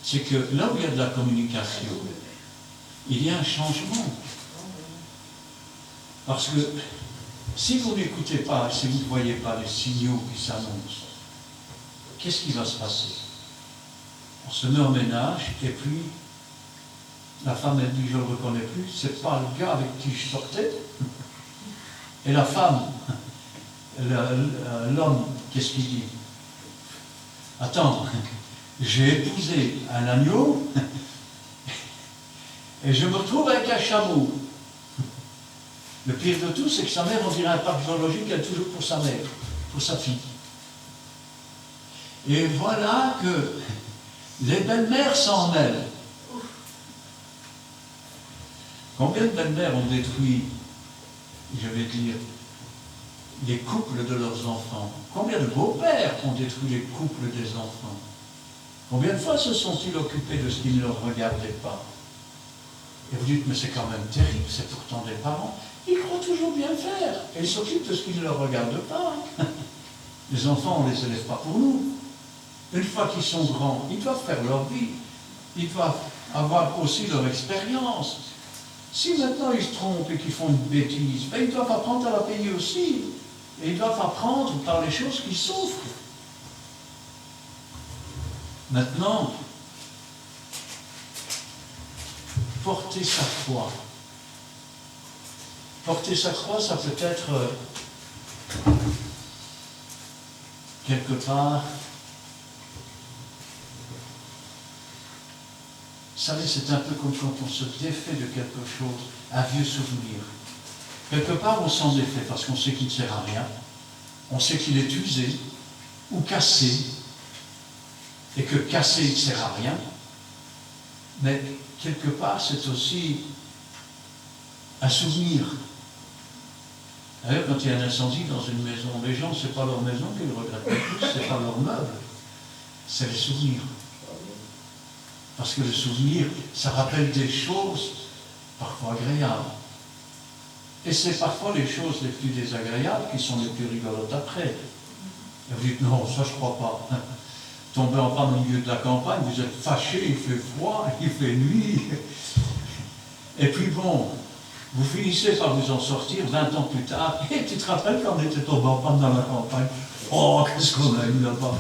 c'est que là où il y a de la communication, il y a un changement. Parce que si vous n'écoutez pas, si vous ne voyez pas les signaux qui s'annoncent, qu'est-ce qui va se passer? On se met en ménage et puis la femme elle dit je ne le reconnais plus, c'est pas le gars avec qui je sortais. Et la femme, l'homme, qu'est-ce qu'il dit? Attends, j'ai épousé un agneau et je me retrouve avec un chameau. Le pire de tout, c'est que sa mère, on dirait un parc zoologique, elle est toujours pour sa mère, pour sa fille. Et voilà que les belles-mères s'en mêlent. Combien de belles-mères ont détruit, je vais dire, les couples de leurs enfants? Combien de beaux-pères ont détruit les couples des enfants? Combien de fois se sont-ils occupés de ce qui ne leur regardait pas? Et vous dites, mais c'est quand même terrible, c'est pourtant des parents. Ils croient toujours bien faire. Et ils s'occupent de ce qui ne leur regarde pas. Les enfants, on ne les élève pas pour nous. Une fois qu'ils sont grands, ils doivent faire leur vie. Ils doivent avoir aussi leur expérience. Si maintenant ils se trompent et qu'ils font une bêtise, ben ils doivent apprendre à la payer aussi. Et ils doivent apprendre par les choses qu'ils souffrent. Maintenant, porter sa croix. Porter sa croix, ça peut être quelque part. Vous savez, c'est un peu comme quand on se défait de quelque chose, un vieux souvenir. Quelque part, on s'en défait parce qu'on sait qu'il ne sert à rien, on sait qu'il est usé ou cassé, et que cassé, il ne sert à rien. Mais quelque part, c'est aussi un souvenir. D'ailleurs, quand il y a un incendie dans une maison, les gens, ce n'est pas leur maison qu'ils regrettent le plus, ce n'est pas leur meuble, c'est les souvenirs. Parce que le souvenir, ça rappelle des choses parfois agréables. Et c'est parfois les choses les plus désagréables qui sont les plus rigolotes après. Et vous dites, non, ça je ne crois pas. Tombez en panne au milieu de la campagne, vous êtes fâché, il fait froid, il fait nuit. Et puis bon, vous finissez par vous en sortir 20 ans plus tard, et tu te rappelles quand on était tombé en panne dans la campagne? Oh, qu'est-ce qu'on a eu là-bas?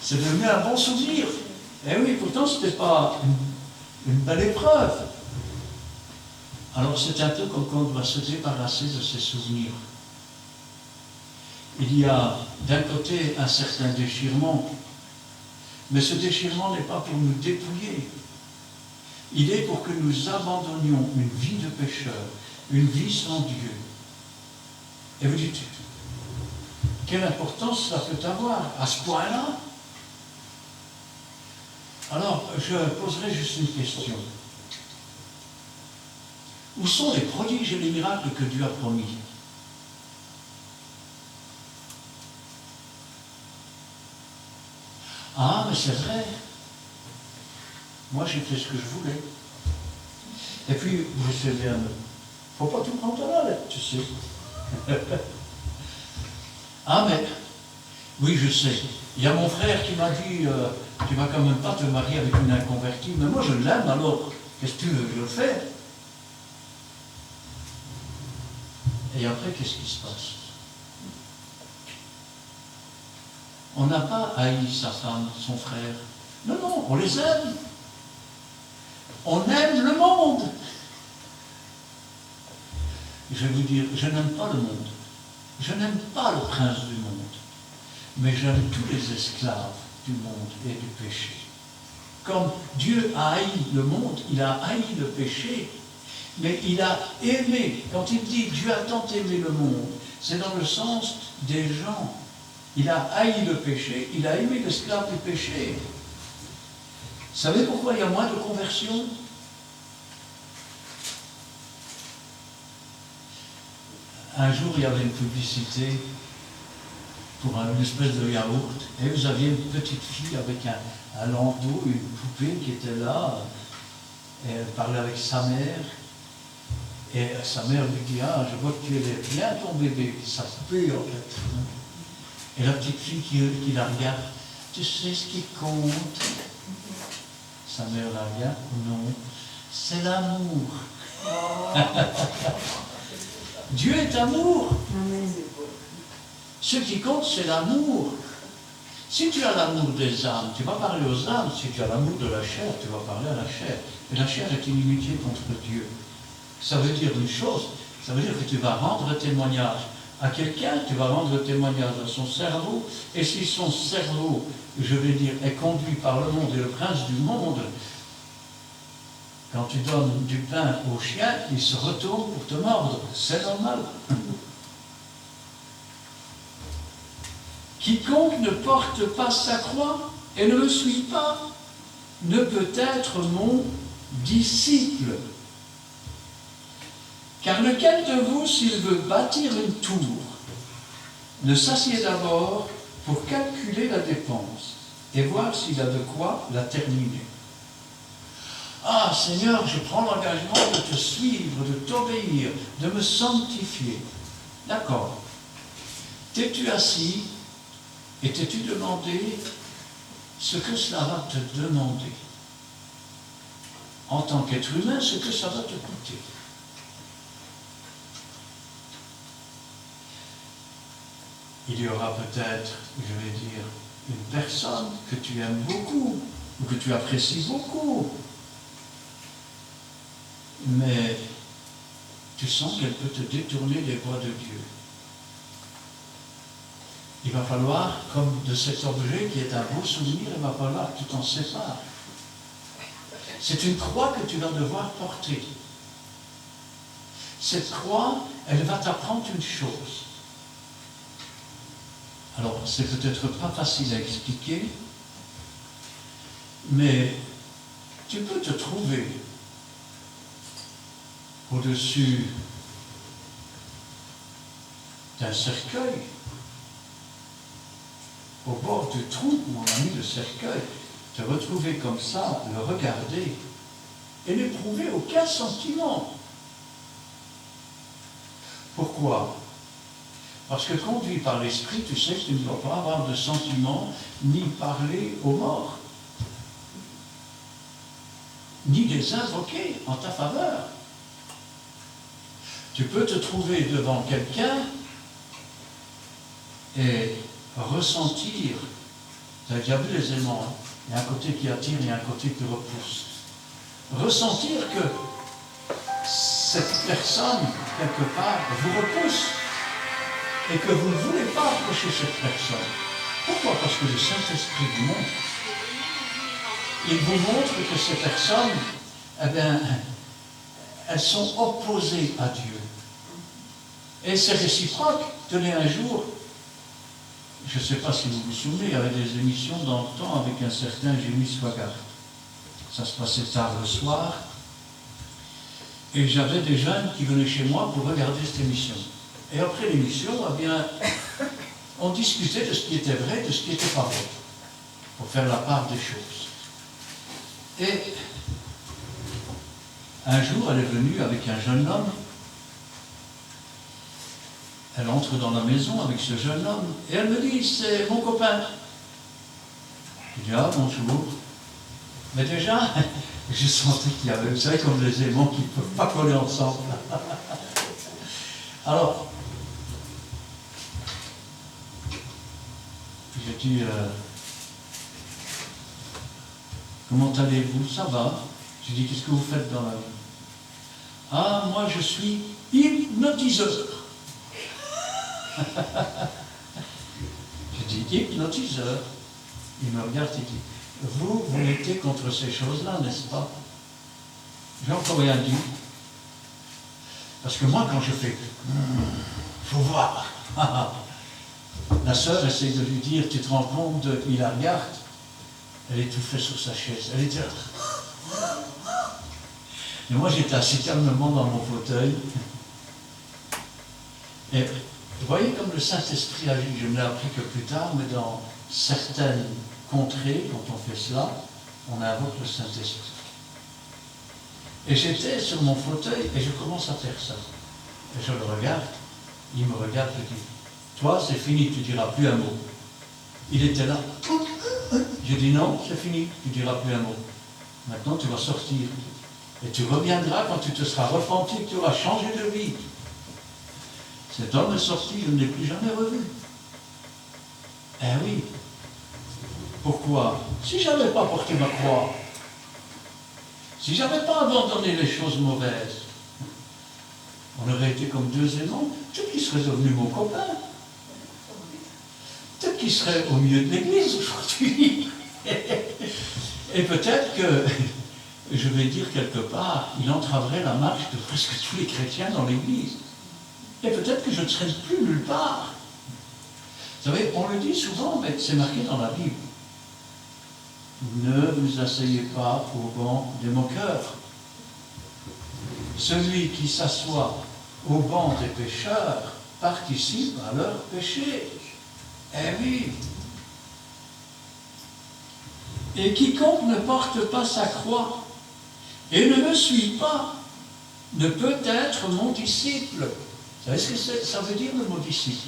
C'est devenu un bon souvenir. Et oui, pourtant, ce n'était pas une belle épreuve. Alors, c'est un peu comme quand on doit se débarrasser de ces souvenirs. Il y a d'un côté un certain déchirement, mais ce déchirement n'est pas pour nous dépouiller. Il est pour que nous abandonnions une vie de pécheur, une vie sans Dieu. Et vous dites, quelle importance ça peut avoir à ce point-là? Alors, je poserai juste une question. Où sont les prodiges et les miracles que Dieu a promis? Ah, mais c'est vrai. Moi, j'ai fait ce que je voulais. Et puis, vous savez bien, il ne faut pas tout prendre à la lettre, tu sais. Ah, mais, oui, je sais. Il y a mon frère qui m'a dit, tu ne vas quand même pas te marier avec une inconvertie. Mais moi, je l'aime, alors, qu'est-ce que tu veux que je le fasse? Et après, qu'est-ce qui se passe? On n'a pas haï sa femme, son frère. Non, non, on les aime. On aime le monde. Je vais vous dire, je n'aime pas le monde. Je n'aime pas le prince du monde. Mais j'aime tous les esclaves du monde et du péché. Comme Dieu a haï le monde, il a haï le péché, mais il a aimé. Quand il dit Dieu a tant aimé le monde, c'est dans le sens des gens. Il a haï le péché, il a aimé l'esclave du péché. Vous savez pourquoi il y a moins de conversions? Un jour, il y avait une publicité pour une espèce de yaourt, et vous aviez une petite fille avec un landau, une poupée qui était là, et elle parlait avec sa mère, et sa mère lui dit « Ah, je vois que tu élèves bien ton bébé, sa poupée en fait. » Et la petite fille qui la regarde, « Tu sais ce qui compte ?» Sa mère la regarde, « Non, c'est l'amour. » Dieu est amour. Ce qui compte, c'est l'amour. Si tu as l'amour des âmes, tu vas parler aux âmes. Si tu as l'amour de la chair, tu vas parler à la chair. Et la chair est inimitié contre Dieu. Ça veut dire une chose, ça veut dire que tu vas rendre témoignage à quelqu'un, tu vas rendre témoignage à son cerveau, et si son cerveau, je vais dire, est conduit par le monde et le prince du monde, quand tu donnes du pain au chien, il se retourne pour te mordre. C'est normal. Quiconque ne porte pas sa croix et ne me suit pas ne peut être mon disciple. Car lequel de vous, s'il veut bâtir une tour, ne s'assied d'abord pour calculer la dépense et voir s'il a de quoi la terminer. Ah Seigneur, je prends l'engagement de te suivre, de t'obéir, de me sanctifier. D'accord. T'es-tu assis et t'es-tu demandé ce que cela va te demander? En tant qu'être humain, ce que ça va te coûter. Il y aura peut-être, je vais dire, une personne que tu aimes beaucoup, ou que tu apprécies beaucoup, mais tu sens qu'elle peut te détourner des voies de Dieu. Il va falloir, comme de cet objet qui est un beau souvenir, il va falloir que tu t'en sépares. C'est une croix que tu vas devoir porter. Cette croix, elle va t'apprendre une chose. Alors, c'est peut-être pas facile à expliquer, mais tu peux te trouver au-dessus d'un cercueil, au bord du trou où on a mis le cercueil, te retrouver comme ça, le regarder, et n'éprouver aucun sentiment. Pourquoi? Parce que conduit par l'esprit, tu sais que tu ne dois pas avoir de sentiments, ni parler aux morts, ni les invoquer en ta faveur. Tu peux te trouver devant quelqu'un et ressentir, tu as déjà vu les aimants, hein? Il y a un côté qui attire et un côté qui repousse. Ressentir que cette personne, quelque part, vous repousse et que vous ne voulez pas approcher cette personne. Pourquoi? Parce que le Saint-Esprit vous montre. Il vous montre que ces personnes, eh bien, elles sont opposées à Dieu. Et c'est réciproque. Tenez, un jour, je ne sais pas si vous vous souvenez, il y avait des émissions dans le temps avec un certain Jimmy Swaggart. Ça se passait tard le soir. Et j'avais des jeunes qui venaient chez moi pour regarder cette émission. Et après l'émission, eh bien, on discutait de ce qui était vrai, de ce qui n'était pas vrai, pour faire la part des choses. Et un jour, elle est venue avec un jeune homme. Elle entre dans la maison avec ce jeune homme et elle me dit, c'est mon copain. Je dis, ah, bonjour. Mais déjà, je sentais qu'il y avait, vous savez, comme les aimants qui ne peuvent pas coller ensemble. Alors, j'ai dit, comment allez-vous? Ça va. Je lui dis, qu'est-ce que vous faites dans la vie? Ah, moi je suis hypnotiseur. Je dis, hypnotiseur. Il me regarde et dit, vous luttez contre ces choses-là, n'est-ce pas? J'ai encore rien dit. Parce que moi, quand je fais, faut voir. La sœur essaye de lui dire, tu te rends compte, il la regarde, elle étouffait sur sa chaise. Elle était là. Et moi, j'étais assis calmement dans mon fauteuil. Et vous voyez comme le Saint-Esprit agit. Je ne l'ai appris que plus tard, mais dans certaines contrées, quand on fait cela, on invoque le Saint-Esprit. Et j'étais sur mon fauteuil et je commence à faire ça. Et je le regarde, il me regarde, je dis, toi, c'est fini, tu ne diras plus un mot. Il était là. Je dis, non, c'est fini, tu ne diras plus un mot. Maintenant, tu vas sortir. Et tu reviendras quand tu te seras repenti, que tu auras changé de vie. Cet homme est sorti, je ne l'ai plus jamais revu. Eh oui. Pourquoi? Si je n'avais pas porté ma croix, si je n'avais pas abandonné les choses mauvaises, on aurait été comme deux aimants. Peut-être qu'il serait devenu mon copain. Peut-être qu'il serait au milieu de l'église aujourd'hui. Et peut-être que, je vais dire quelque part, il entraverait la marche de presque tous les chrétiens dans l'église. Et peut-être que je ne serais plus nulle part. Vous savez, on le dit souvent, mais c'est marqué dans la Bible. Ne vous asseyez pas au banc des moqueurs. Celui qui s'assoit au banc des pécheurs participe à leur péché. Eh oui. Et quiconque ne porte pas sa croix et ne me suit pas ne peut être mon disciple. Vous savez ce que ça veut dire, le mot disciple?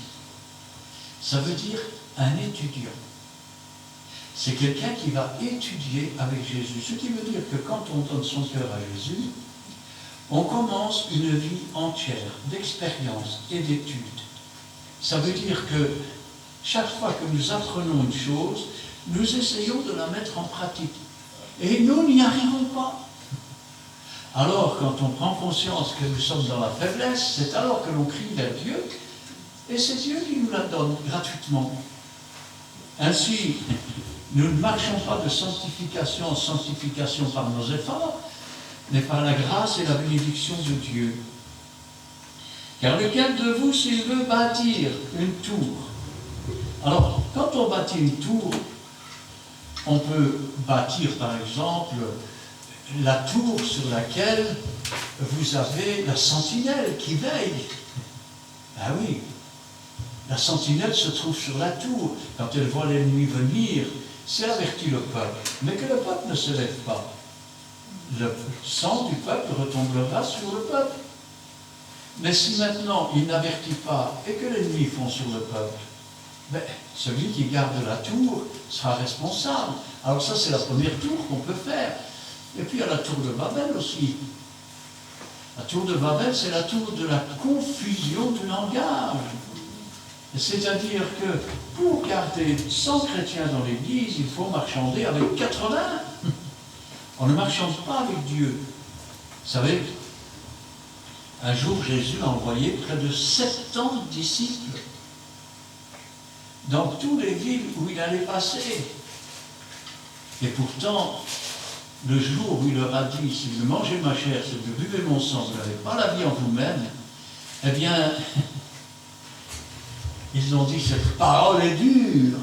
Ça veut dire un étudiant. C'est quelqu'un qui va étudier avec Jésus. Ce qui veut dire que quand on donne son cœur à Jésus, on commence une vie entière d'expérience et d'étude. Ça veut dire que chaque fois que nous apprenons une chose, nous essayons de la mettre en pratique. Et nous n'y arrivons pas. Alors, quand on prend conscience que nous sommes dans la faiblesse, c'est alors que l'on crie vers Dieu, et c'est Dieu qui nous la donne gratuitement. Ainsi, nous ne marchons pas de sanctification en sanctification par nos efforts, mais par la grâce et la bénédiction de Dieu. Car lequel de vous, s'il veut bâtir une tour? Alors, quand on bâtit une tour, on peut bâtir, par exemple, la tour sur laquelle vous avez la sentinelle qui veille. Ah oui, la sentinelle se trouve sur la tour. Quand elle voit l'ennemi venir, c'est avertit le peuple. Mais que le peuple ne se lève pas. Le sang du peuple retombera sur le peuple. Mais si maintenant il n'avertit pas et que l'ennemi fonce sur le peuple, ben, celui qui garde la tour sera responsable. Alors ça, c'est la première tour qu'on peut faire. Et puis il y a la tour de Babel aussi. La tour de Babel, c'est la tour de la confusion du langage. C'est-à-dire que pour garder 100 chrétiens dans l'église, il faut marchander avec 80. On ne marchande pas avec Dieu. Vous savez, un jour, Jésus a envoyé près de 70 disciples dans toutes les villes où il allait passer. Et pourtant, le jour où il leur a dit, si vous mangez ma chair, si vous buvez mon sang, vous n'avez pas la vie en vous-même, eh bien, ils ont dit, cette parole est dure.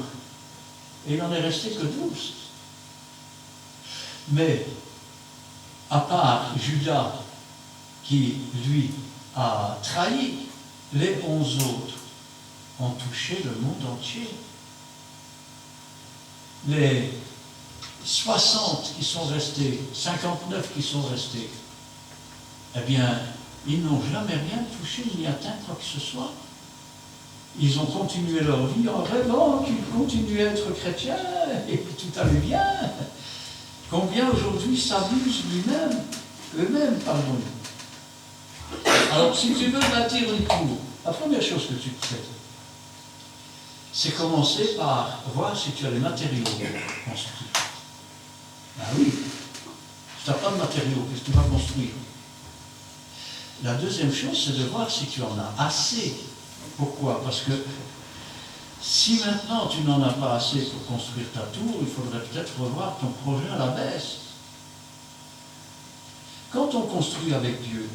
Et il n'en est resté que 12. Mais, à part Judas, qui, lui, a trahi, les 11 autres ont touché le monde entier. Les 60 qui sont restés, 59 qui sont restés, eh bien, ils n'ont jamais rien touché ni atteint quoi que ce soit. Ils ont continué leur vie en rêvant qu'ils continuaient à être chrétiens et que tout allait bien. Combien aujourd'hui s'abusent eux-mêmes, pardon. Alors, si tu veux bâtir une cour, la première chose que tu fais, c'est commencer par voir si tu as les matériaux construits. Ah oui, tu n'as pas de matériaux, qu'est-ce que tu vas construire? La deuxième chose, c'est de voir si tu en as assez. Pourquoi? Parce que si maintenant tu n'en as pas assez pour construire ta tour, il faudrait peut-être revoir ton projet à la baisse. Quand on construit avec Dieu,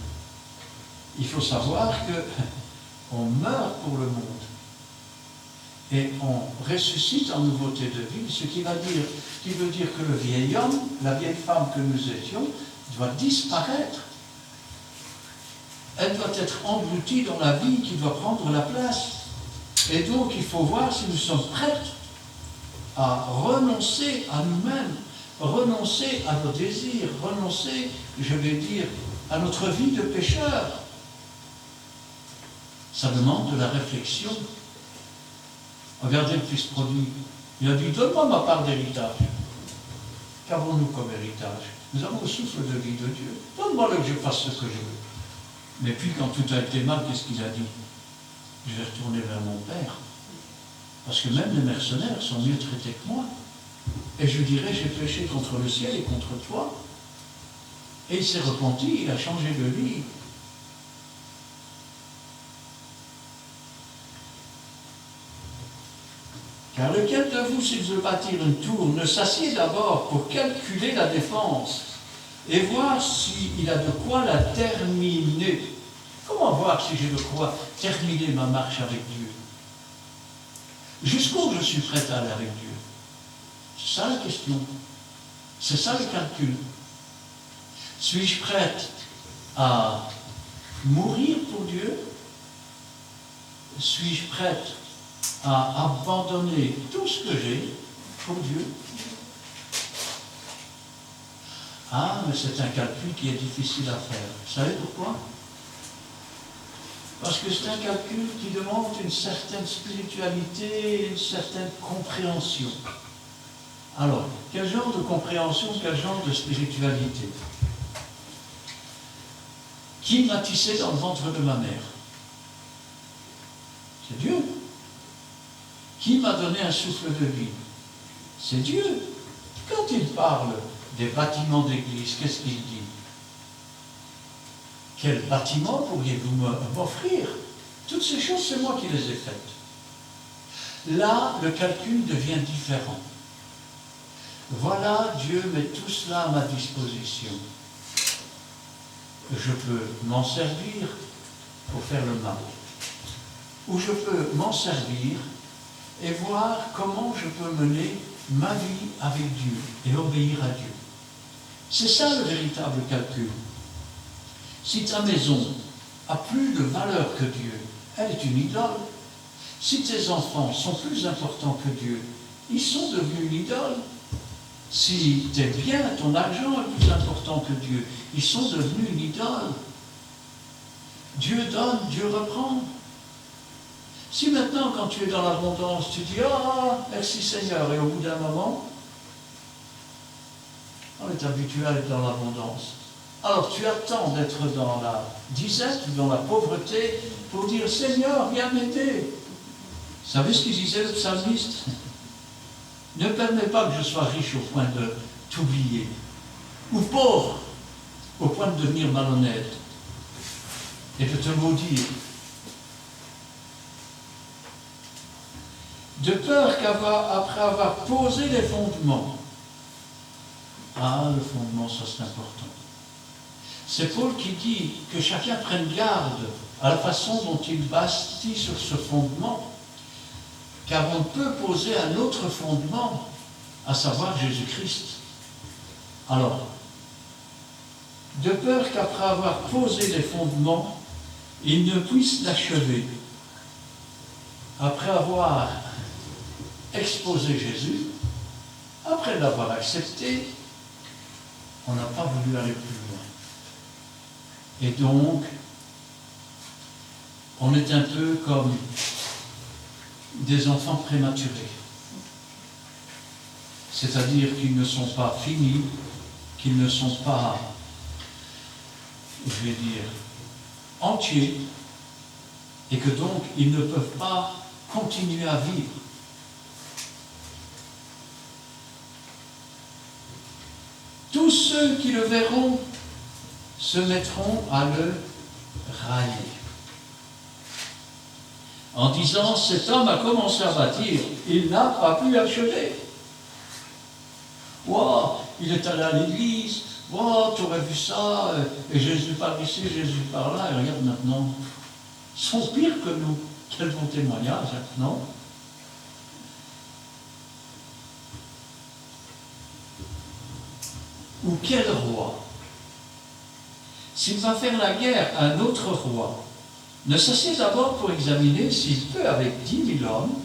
il faut savoir qu'on meurt pour le monde et on ressuscite en nouveauté de vie, ce qui veut dire que le vieil homme, la vieille femme que nous étions, doit disparaître. Elle doit être engloutie dans la vie qui doit prendre la place. Et donc, il faut voir si nous sommes prêts à renoncer à nous-mêmes, renoncer à nos désirs, renoncer, je vais dire, à notre vie de pécheur. Ça demande de la réflexion. Regardez le fils prodigue. Il a dit, donne-moi ma part d'héritage. Qu'avons-nous comme héritage? Nous avons le souffle de vie de Dieu. Donne-moi que je fasse ce que je veux. Mais puis, quand tout a été mal, qu'est-ce qu'il a dit? Je vais retourner vers mon Père. Parce que même les mercenaires sont mieux traités que moi. Et je dirais, j'ai péché contre le ciel et contre toi. Et il s'est repenti, il a changé de vie. Car lequel de vous, s'il veut bâtir une tour, ne s'assied d'abord pour calculer la défense et voir s'il a de quoi la terminer? Comment voir si j'ai de quoi terminer ma marche avec Dieu? Jusqu'où je suis prêt à aller avec Dieu? C'est ça la question. C'est ça le calcul. Suis-je prête à mourir pour Dieu? Suis-je prête à abandonner tout ce que j'ai pour Dieu? Ah, mais c'est un calcul qui est difficile à faire. Vous savez pourquoi? Parce que c'est un calcul qui demande une certaine spiritualité, une certaine compréhension. Alors, quel genre de compréhension, quel genre de spiritualité? Qui m'a tissé dans le ventre de ma mère? C'est Dieu. Qui m'a donné un souffle de vie? C'est Dieu. Quand il parle des bâtiments d'église, qu'est-ce qu'il dit? Quel bâtiment pourriez-vous m'offrir? Toutes ces choses, c'est moi qui les ai faites. Là, le calcul devient différent. Voilà, Dieu met tout cela à ma disposition. Je peux m'en servir pour faire le mal. Ou je peux m'en servir et voir comment je peux mener ma vie avec Dieu et obéir à Dieu. C'est ça le véritable calcul. Si ta maison a plus de valeur que Dieu, elle est une idole. Si tes enfants sont plus importants que Dieu, ils sont devenus une idole. Si tes biens, ton argent est plus important que Dieu, ils sont devenus une idole. Dieu donne, Dieu reprend. Si maintenant, quand tu es dans l'abondance, tu dis « Ah, merci Seigneur », et au bout d'un moment, on est habitué à être dans l'abondance. Alors tu attends d'être dans la disette ou dans la pauvreté pour dire « Seigneur, viens m'aider ». Vous savez ce qu'il disait le psalmiste? Ne permets pas que je sois riche au point de t'oublier, ou pauvre au point de devenir malhonnête et de te maudire. De peur qu'après avoir posé les fondements, ah, le fondement, ça c'est important. C'est Paul qui dit que chacun prenne garde à la façon dont il bâtit sur ce fondement, car on peut poser un autre fondement, à savoir Jésus-Christ. Alors, de peur qu'après avoir posé les fondements, il ne puisse l'achever. Après avoir exposé Jésus, après l'avoir accepté, on n'a pas voulu aller plus loin. Et donc, on est un peu comme des enfants prématurés. C'est-à-dire qu'ils ne sont pas finis, qu'ils ne sont pas, je vais dire, entiers, et que donc ils ne peuvent pas continuer à vivre. tous ceux qui le verront se mettront à le railler. En disant, cet homme a commencé à bâtir, il n'a pas pu achever. Wow, il est allé à l'église, wow, tu aurais vu ça, et Jésus par ici, Jésus par là, et regarde maintenant, ils sont pires que nous. Quel bon témoignage, non? Ou quel roi, s'il va faire la guerre à un autre roi, ne s'assied d'abord pour examiner s'il peut, avec 10 000 hommes,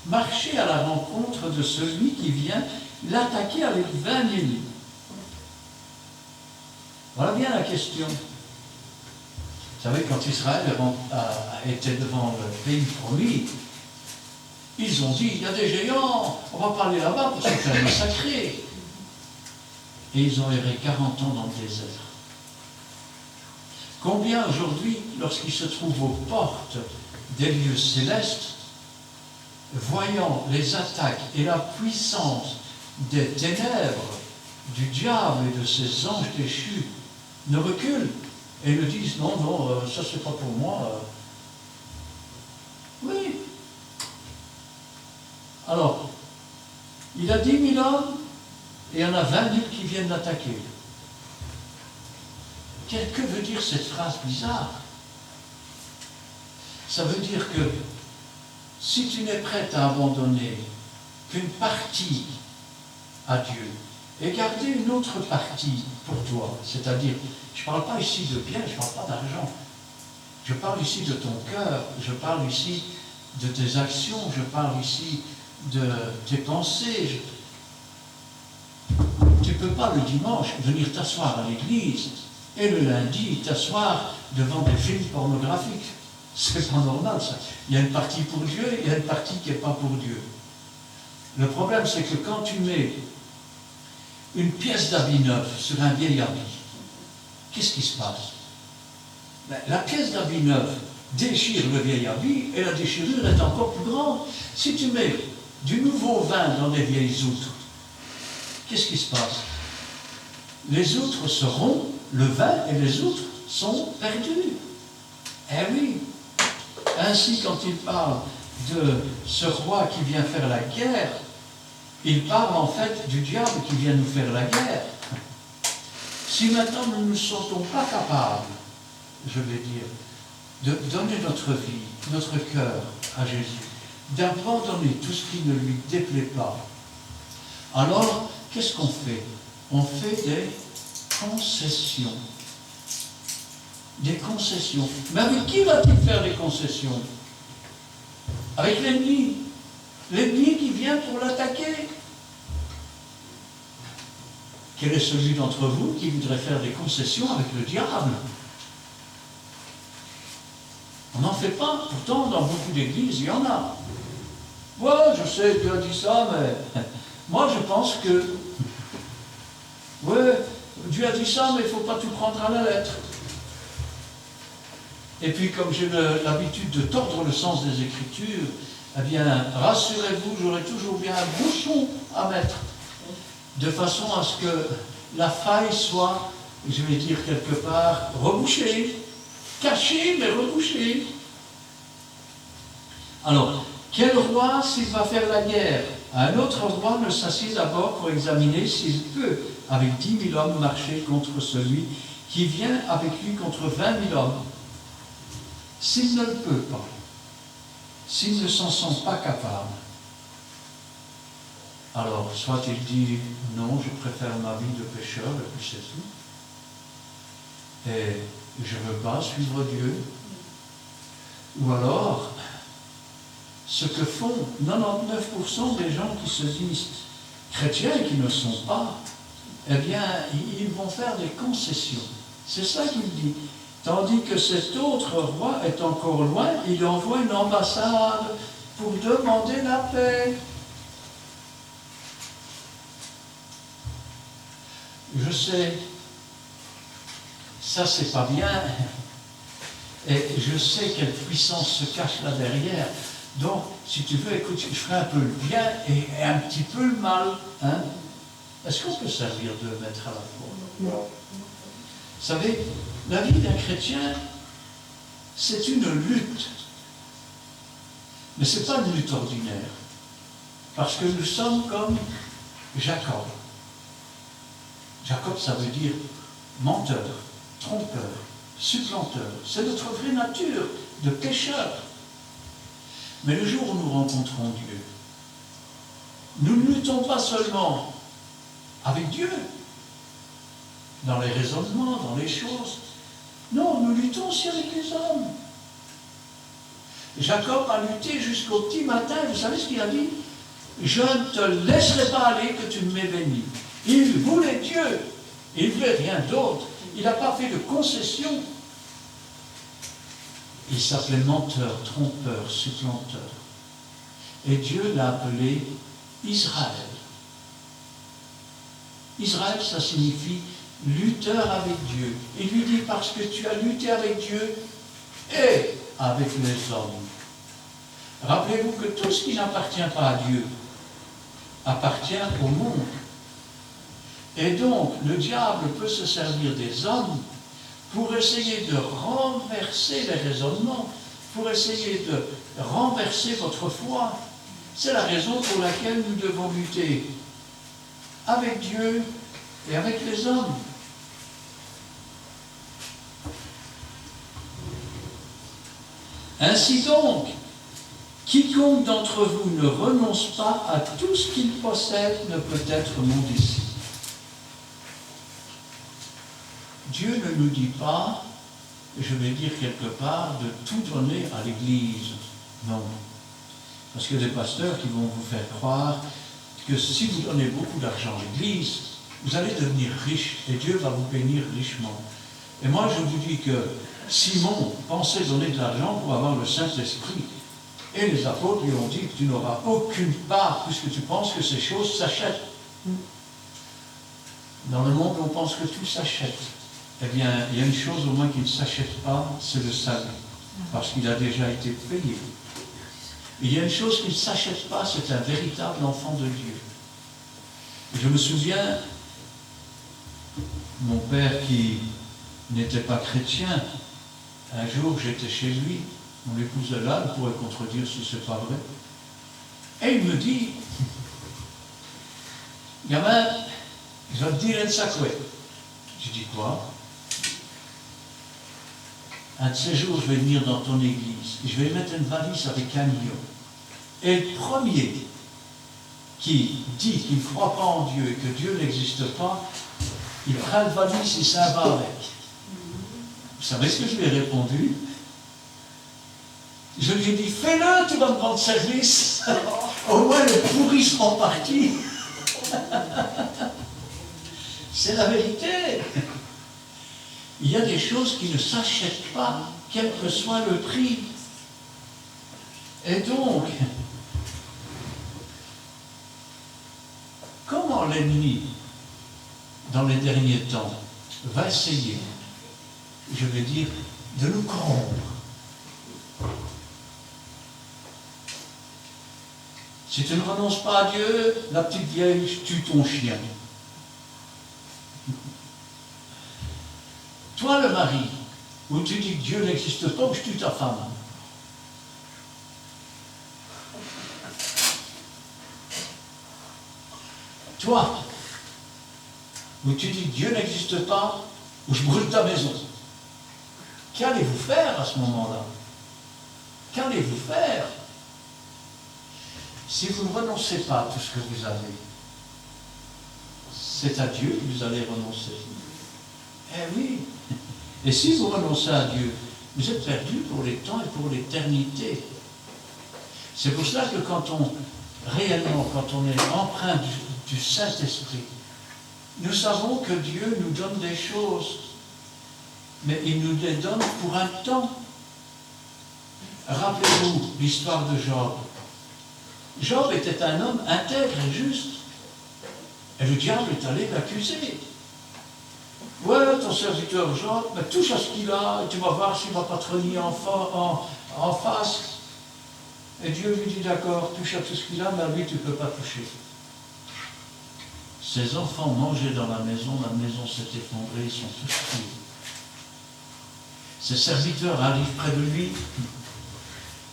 marcher à la rencontre de celui qui vient l'attaquer avec 20 000. Voilà bien la question. Vous savez, quand Israël était devant le pays promis, ils ont dit, il y a des géants, on va pas aller là-bas pour se faire massacrer. Et ils ont erré 40 ans dans le désert. Combien aujourd'hui, lorsqu'ils se trouvent aux portes des lieux célestes, voyant les attaques et la puissance des ténèbres, du diable et de ses anges déchus, ne reculent et ne disent non, non, ça c'est pas pour moi. Oui. Alors, il a 10 000 hommes et il y en a 20 000 qui viennent l'attaquer. Que veut dire cette phrase bizarre? Ça veut dire que si tu n'es prêt à abandonner qu'une partie à Dieu et garder une autre partie pour toi, c'est-à-dire, je ne parle pas ici de biens, je ne parle pas d'argent, je parle ici de ton cœur, je parle ici de tes actions, je parle ici de tes pensées. Tu ne peux pas le dimanche venir t'asseoir à l'église et le lundi t'asseoir devant des films pornographiques. C'est pas normal ça. Il y a une partie pour Dieu, il y a une partie qui n'est pas pour Dieu. Le problème c'est que quand tu mets une pièce d'habit neuf sur un vieil habit, qu'est-ce qui se passe? La pièce d'habit neuf déchire le vieil habit et la déchirure est encore plus grande. Si tu mets du nouveau vin dans des vieilles outres, qu'est-ce qui se passe? Les outres se rompent, le vin et les outres sont perdus. Eh oui. Ainsi, quand il parle de ce roi qui vient faire la guerre, il parle en fait du diable qui vient nous faire la guerre. Si maintenant nous ne nous sentons pas capables, je vais dire, de donner notre vie, notre cœur à Jésus, d'abandonner tout ce qui ne lui déplaît pas, alors qu'est-ce qu'on fait? On fait des concessions. Des concessions. Mais avec qui va-t-il faire des concessions? Avec l'ennemi. L'ennemi qui vient pour l'attaquer. Quel est celui d'entre vous qui voudrait faire des concessions avec le diable? On n'en fait pas. Pourtant, dans beaucoup d'églises, il y en a. Ouais, je sais, Dieu a dit ça, mais moi je pense que ouais, Dieu a dit ça, mais il ne faut pas tout prendre à la lettre. Et puis, comme j'ai l'habitude de tordre le sens des Écritures, eh bien, rassurez-vous, j'aurai toujours bien un bouchon à mettre, de façon à ce que la faille soit, je vais dire quelque part, rebouchée, cachée, mais rebouchée. Alors, quel roi, s'il va faire la guerre à un autre roi, ne s'assied d'abord pour examiner s'il peut, avec 10 000 hommes, marcher contre celui qui vient avec lui contre 20 000 hommes? S'il ne le peut pas, s'il ne s'en sent pas capable, alors soit il dit non, je préfère ma vie de pécheur, et puis c'est tout, et je ne veux pas suivre Dieu, ou alors ce que font 99% des gens qui se disent chrétiens et qui ne sont pas, eh bien, ils vont faire des concessions. C'est ça qu'il dit. Tandis que cet autre roi est encore loin, il envoie une ambassade pour demander la paix. Je sais, ça c'est pas bien, et je sais quelle puissance se cache là derrière. Donc, si tu veux, écoute, je ferai un peu le bien et un petit peu le mal. Hein? Est-ce qu'on peut servir 2 maîtres à la fois? Non. Vous savez, la vie d'un chrétien, c'est une lutte. Mais ce n'est pas une lutte ordinaire. Parce que nous sommes comme Jacob. Jacob, ça veut dire menteur, trompeur, supplanteur. C'est notre vraie nature de pécheur. Mais le jour où nous rencontrons Dieu, nous ne luttons pas seulement avec Dieu, dans les raisonnements, dans les choses. Non, nous luttons aussi avec les hommes. Jacob a lutté jusqu'au petit matin. Vous savez ce qu'il a dit? Je ne te laisserai pas aller que tu m'aies béni. Il voulait Dieu. Il ne voulait rien d'autre. Il n'a pas fait de concession. Il s'appelait menteur, trompeur, supplanteur. Et Dieu l'a appelé Israël. Israël, ça signifie lutteur avec Dieu. Il lui dit, parce que tu as lutté avec Dieu et avec les hommes. Rappelez-vous que tout ce qui n'appartient pas à Dieu appartient au monde. Et donc, le diable peut se servir des hommes pour essayer de renverser les raisonnements, pour essayer de renverser votre foi. C'est la raison pour laquelle nous devons lutter avec Dieu et avec les hommes. Ainsi donc, quiconque d'entre vous ne renonce pas à tout ce qu'il possède ne peut être mon disciple. Dieu ne nous dit pas, je vais dire quelque part, de tout donner à l'Église. Non. Parce qu'il y a des pasteurs qui vont vous faire croire que si vous donnez beaucoup d'argent à l'Église, vous allez devenir riche et Dieu va vous bénir richement. Et moi, je vous dis que Simon pensait donner de l'argent pour avoir le Saint-Esprit. Et les apôtres lui ont dit que tu n'auras aucune part puisque tu penses que ces choses s'achètent. Dans le monde, on pense que tout s'achète. Eh bien, il y a une chose au moins qui ne s'achète pas, c'est le salut. Parce qu'il a déjà été payé. Et il y a une chose qui ne s'achète pas, c'est un véritable enfant de Dieu. Je me souviens, mon père qui n'était pas chrétien, un jour j'étais chez lui, mon épouse est là, elle pourrait contredire si ce n'est pas vrai. Et il me dit, gamin, je vais te dire un sacré. Je dis quoi? Un de ces jours, je vais venir dans ton église et je vais mettre une valise avec 1 million. Et le premier qui dit qu'il ne croit pas en Dieu et que Dieu n'existe pas, il prend la valise et s'en va avec. Vous savez ce que je lui ai répondu? Je lui ai dit, fais-le, tu vas me rendre service. Au moins les pourris seront partis. C'est la vérité. Il y a des choses qui ne s'achètent pas, quel que soit le prix. Et donc, comment l'ennemi, dans les derniers temps, va essayer, je vais dire, de nous corrompre? Si tu ne renonces pas à Dieu, la petite vieille tue ton chien. Toi, le mari, où tu dis que Dieu n'existe pas, ou je tue ta femme. Toi, où tu dis que Dieu n'existe pas, ou je brûle ta maison. Qu'allez-vous faire à ce moment-là? Qu'allez-vous faire? Si vous ne renoncez pas à tout ce que vous avez, c'est à Dieu que vous allez renoncer. Eh oui. Et si vous renoncez à Dieu, vous êtes perdu pour les temps et pour l'éternité. C'est pour cela que quand on est empreint du Saint-Esprit, nous savons que Dieu nous donne des choses, mais il nous les donne pour un temps. Rappelez-vous l'histoire de Job. Job était un homme intègre et juste. Et le diable est allé l'accuser. Ouais, ton serviteur Job, mais touche à ce qu'il a, et tu vas voir s'il ne va pas te renier en face. Et Dieu lui dit, d'accord, touche à tout ce qu'il a, mais à lui, tu ne peux pas toucher. Ses enfants mangeaient dans la maison s'est effondrée, ils sont tous tués. Ses serviteurs arrivent près de lui.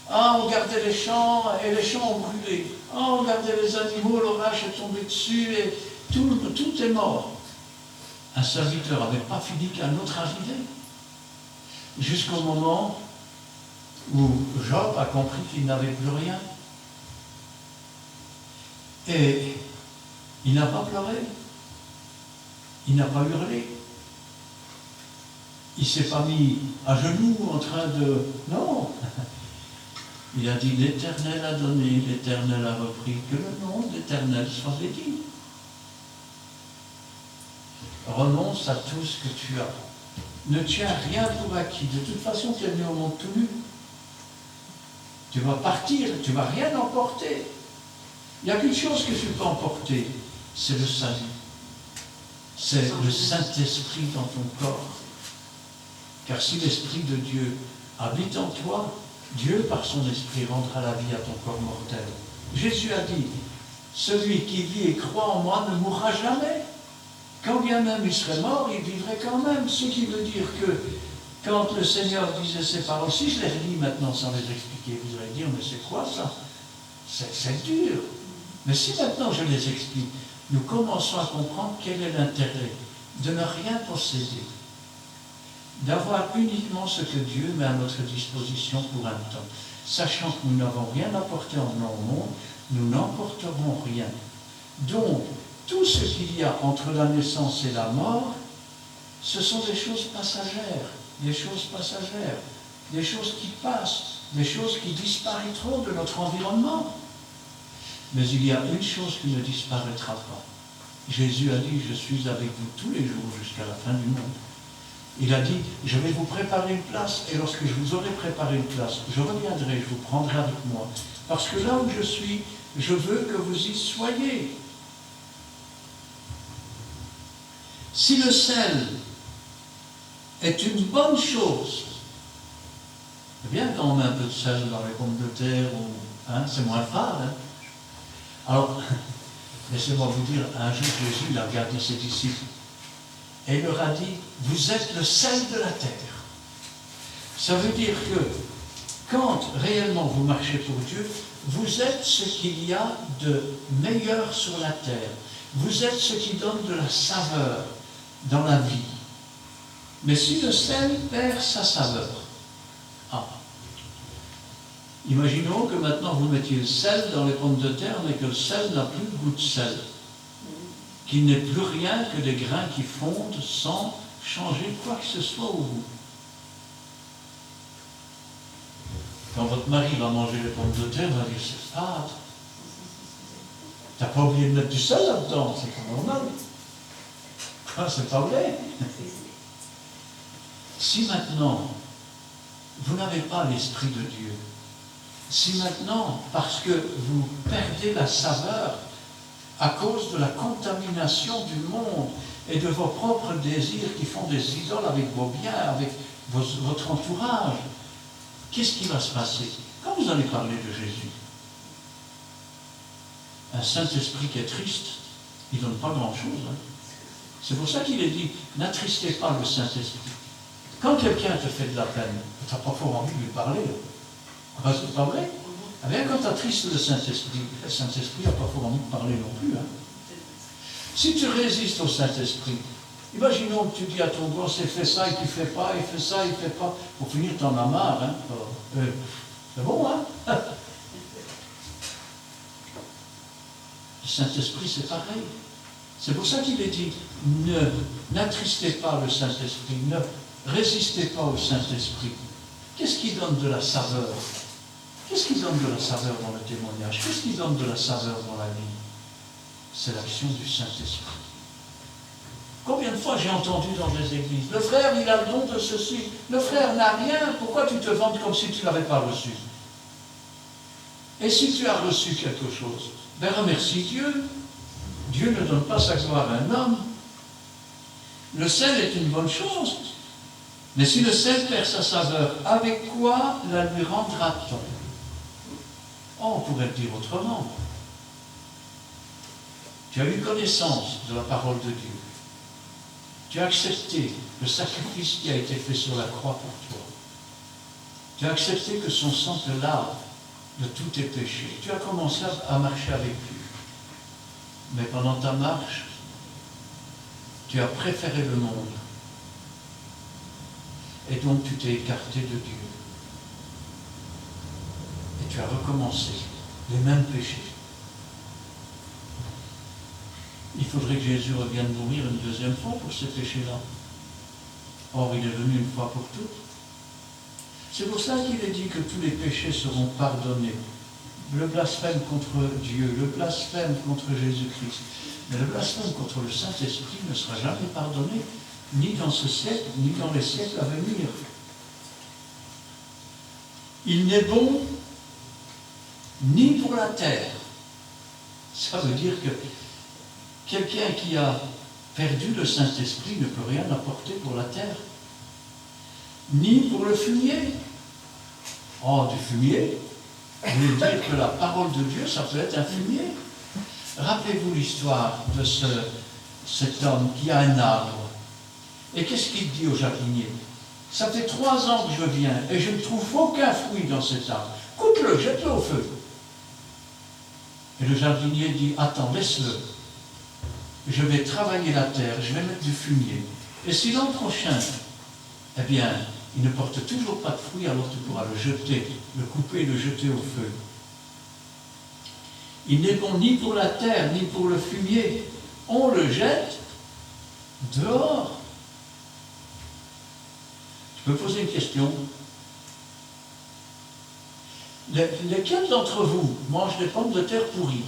Ah, regardez les champs, et les champs ont brûlé. Ah, regardez les animaux, l'orage est tombé dessus, et tout est mort. Un serviteur n'avait pas fini qu'un autre arrivait. Jusqu'au moment où Job a compris qu'il n'avait plus rien. Et il n'a pas pleuré. Il n'a pas hurlé. Il ne s'est pas mis à genoux en train de... Non. Il a dit, l'Éternel a donné, l'Éternel a repris, que le nom d'Éternel soit béni. Renonce à tout ce que tu as. Ne tiens rien pour acquis. De toute façon, tu es venu au monde tout nu. Tu vas partir, tu ne vas rien emporter. Il n'y a qu'une chose que tu peux emporter, c'est le salut. C'est le Saint-Esprit dans ton corps. Car si l'Esprit de Dieu habite en toi, Dieu, par son Esprit, rendra la vie à ton corps mortel. Jésus a dit, celui qui vit et croit en moi ne mourra jamais. Quand bien même il serait mort, il vivrait quand même. Ce qui veut dire que quand le Seigneur disait ces paroles, si je les relis maintenant sans les expliquer, vous allez dire, mais c'est quoi ça? C'est dur. Mais si maintenant je les explique, nous commençons à comprendre quel est l'intérêt de ne rien posséder, d'avoir uniquement ce que Dieu met à notre disposition pour un temps, sachant que nous n'avons rien apporté en venant au monde, nous n'emporterons rien. Donc, tout ce qu'il y a entre la naissance et la mort, ce sont des choses passagères, des choses qui passent, des choses qui disparaîtront de notre environnement. Mais il y a une chose qui ne disparaîtra pas. Jésus a dit, je suis avec vous tous les jours jusqu'à la fin du monde. Il a dit, je vais vous préparer une place, et lorsque je vous aurai préparé une place, je reviendrai, je vous prendrai avec moi. Parce que là où je suis, je veux que vous y soyez. Si le sel est une bonne chose, c'est bien quand on met un peu de sel dans les pommes de terre, c'est moins fade. Alors, laissez-moi vous dire, un jour Jésus il a regardé ses disciples et il leur a dit, vous êtes le sel de la terre. Ça veut dire que quand réellement vous marchez pour Dieu, vous êtes ce qu'il y a de meilleur sur la terre. Vous êtes ce qui donne de la saveur dans la vie. Mais si le sel perd sa saveur, imaginons que maintenant vous mettiez le sel dans les pommes de terre, mais que le sel n'a plus le goût de sel. Qu'il n'est plus rien que des grains qui fondent sans changer quoi que ce soit au goût. Quand votre mari va manger les pommes de terre, il va dire c'est fade. T'as pas oublié de mettre du sel là-dedans, c'est pas normal. C'est pas vrai. Si maintenant vous n'avez pas l'Esprit de Dieu, si maintenant, parce que vous perdez la saveur à cause de la contamination du monde et de vos propres désirs qui font des idoles avec vos biens, avec votre entourage, qu'est-ce qui va se passer? Quand vous allez parler de Jésus, un Saint-Esprit qui est triste, il ne donne pas grand-chose. C'est pour ça qu'il est dit, n'attristez pas le Saint-Esprit. Quand quelqu'un te fait de la peine, tu n'as pas fort envie de lui parler. C'est pas vrai? Eh bien, quand tu attristes le Saint-Esprit n'a pas fort envie de parler non plus. Si tu résistes au Saint-Esprit, imaginons que tu dis à ton gosse, il fait ça et tu ne fais pas, il fait ça, il ne fait pas. Pour finir, tu en as marre. C'est bon, hein? Le Saint-Esprit, c'est pareil. C'est pour ça qu'il est dit, n'attristez pas le Saint-Esprit, ne résistez pas au Saint-Esprit. Qu'est-ce qui donne de la saveur? Qu'est-ce qui donne de la saveur dans le témoignage? Qu'est-ce qui donne de la saveur dans la vie? C'est l'action du Saint-Esprit. Combien de fois j'ai entendu dans des églises, le frère, il a le don de ceci, le frère n'a rien, pourquoi tu te vantes comme si tu ne l'avais pas reçu? Et si tu as reçu quelque chose, ben remercie Dieu. Dieu ne donne pas sa gloire à un homme. Le sel est une bonne chose. Mais si le sel perd sa saveur, avec quoi la lui rendra-t-on? On pourrait le dire autrement. Tu as eu connaissance de la parole de Dieu. Tu as accepté le sacrifice qui a été fait sur la croix pour toi. Tu as accepté que son sang te lave de tous tes péchés. Tu as commencé à marcher avec Dieu. Mais pendant ta marche, tu as préféré le monde. Et donc tu t'es écarté de Dieu. Et tu as recommencé les mêmes péchés. Il faudrait que Jésus revienne mourir une deuxième fois pour ces péchés-là. Or, il est venu une fois pour toutes. C'est pour ça qu'il est dit que tous les péchés seront pardonnés. Le blasphème contre Dieu, le blasphème contre Jésus-Christ. Mais le blasphème contre le Saint-Esprit ne sera jamais pardonné, ni dans ce siècle, ni dans les siècles à venir. Il n'est bon ni pour la terre. Ça veut dire que quelqu'un qui a perdu le Saint-Esprit ne peut rien apporter pour la terre. Ni pour le fumier. Oh, du fumier, vous voulez dire que la parole de Dieu, ça peut être un fumier. Rappelez-vous l'histoire de cet homme qui a un arbre. Et qu'est-ce qu'il dit au jardinier? Ça fait 3 ans que je viens et je ne trouve aucun fruit dans cet arbre. Coupe-le, jette-le au feu. Et le jardinier dit, attends, laisse-le. Je vais travailler la terre, je vais mettre du fumier. Et si l'an prochain, eh bien, il ne porte toujours pas de fruits, alors tu pourras le jeter, le couper et le jeter au feu. Il n'est bon ni pour la terre, ni pour le fumier. On le jette dehors. Je peux poser une question. Lesquels d'entre vous mangent des pommes de terre pourries?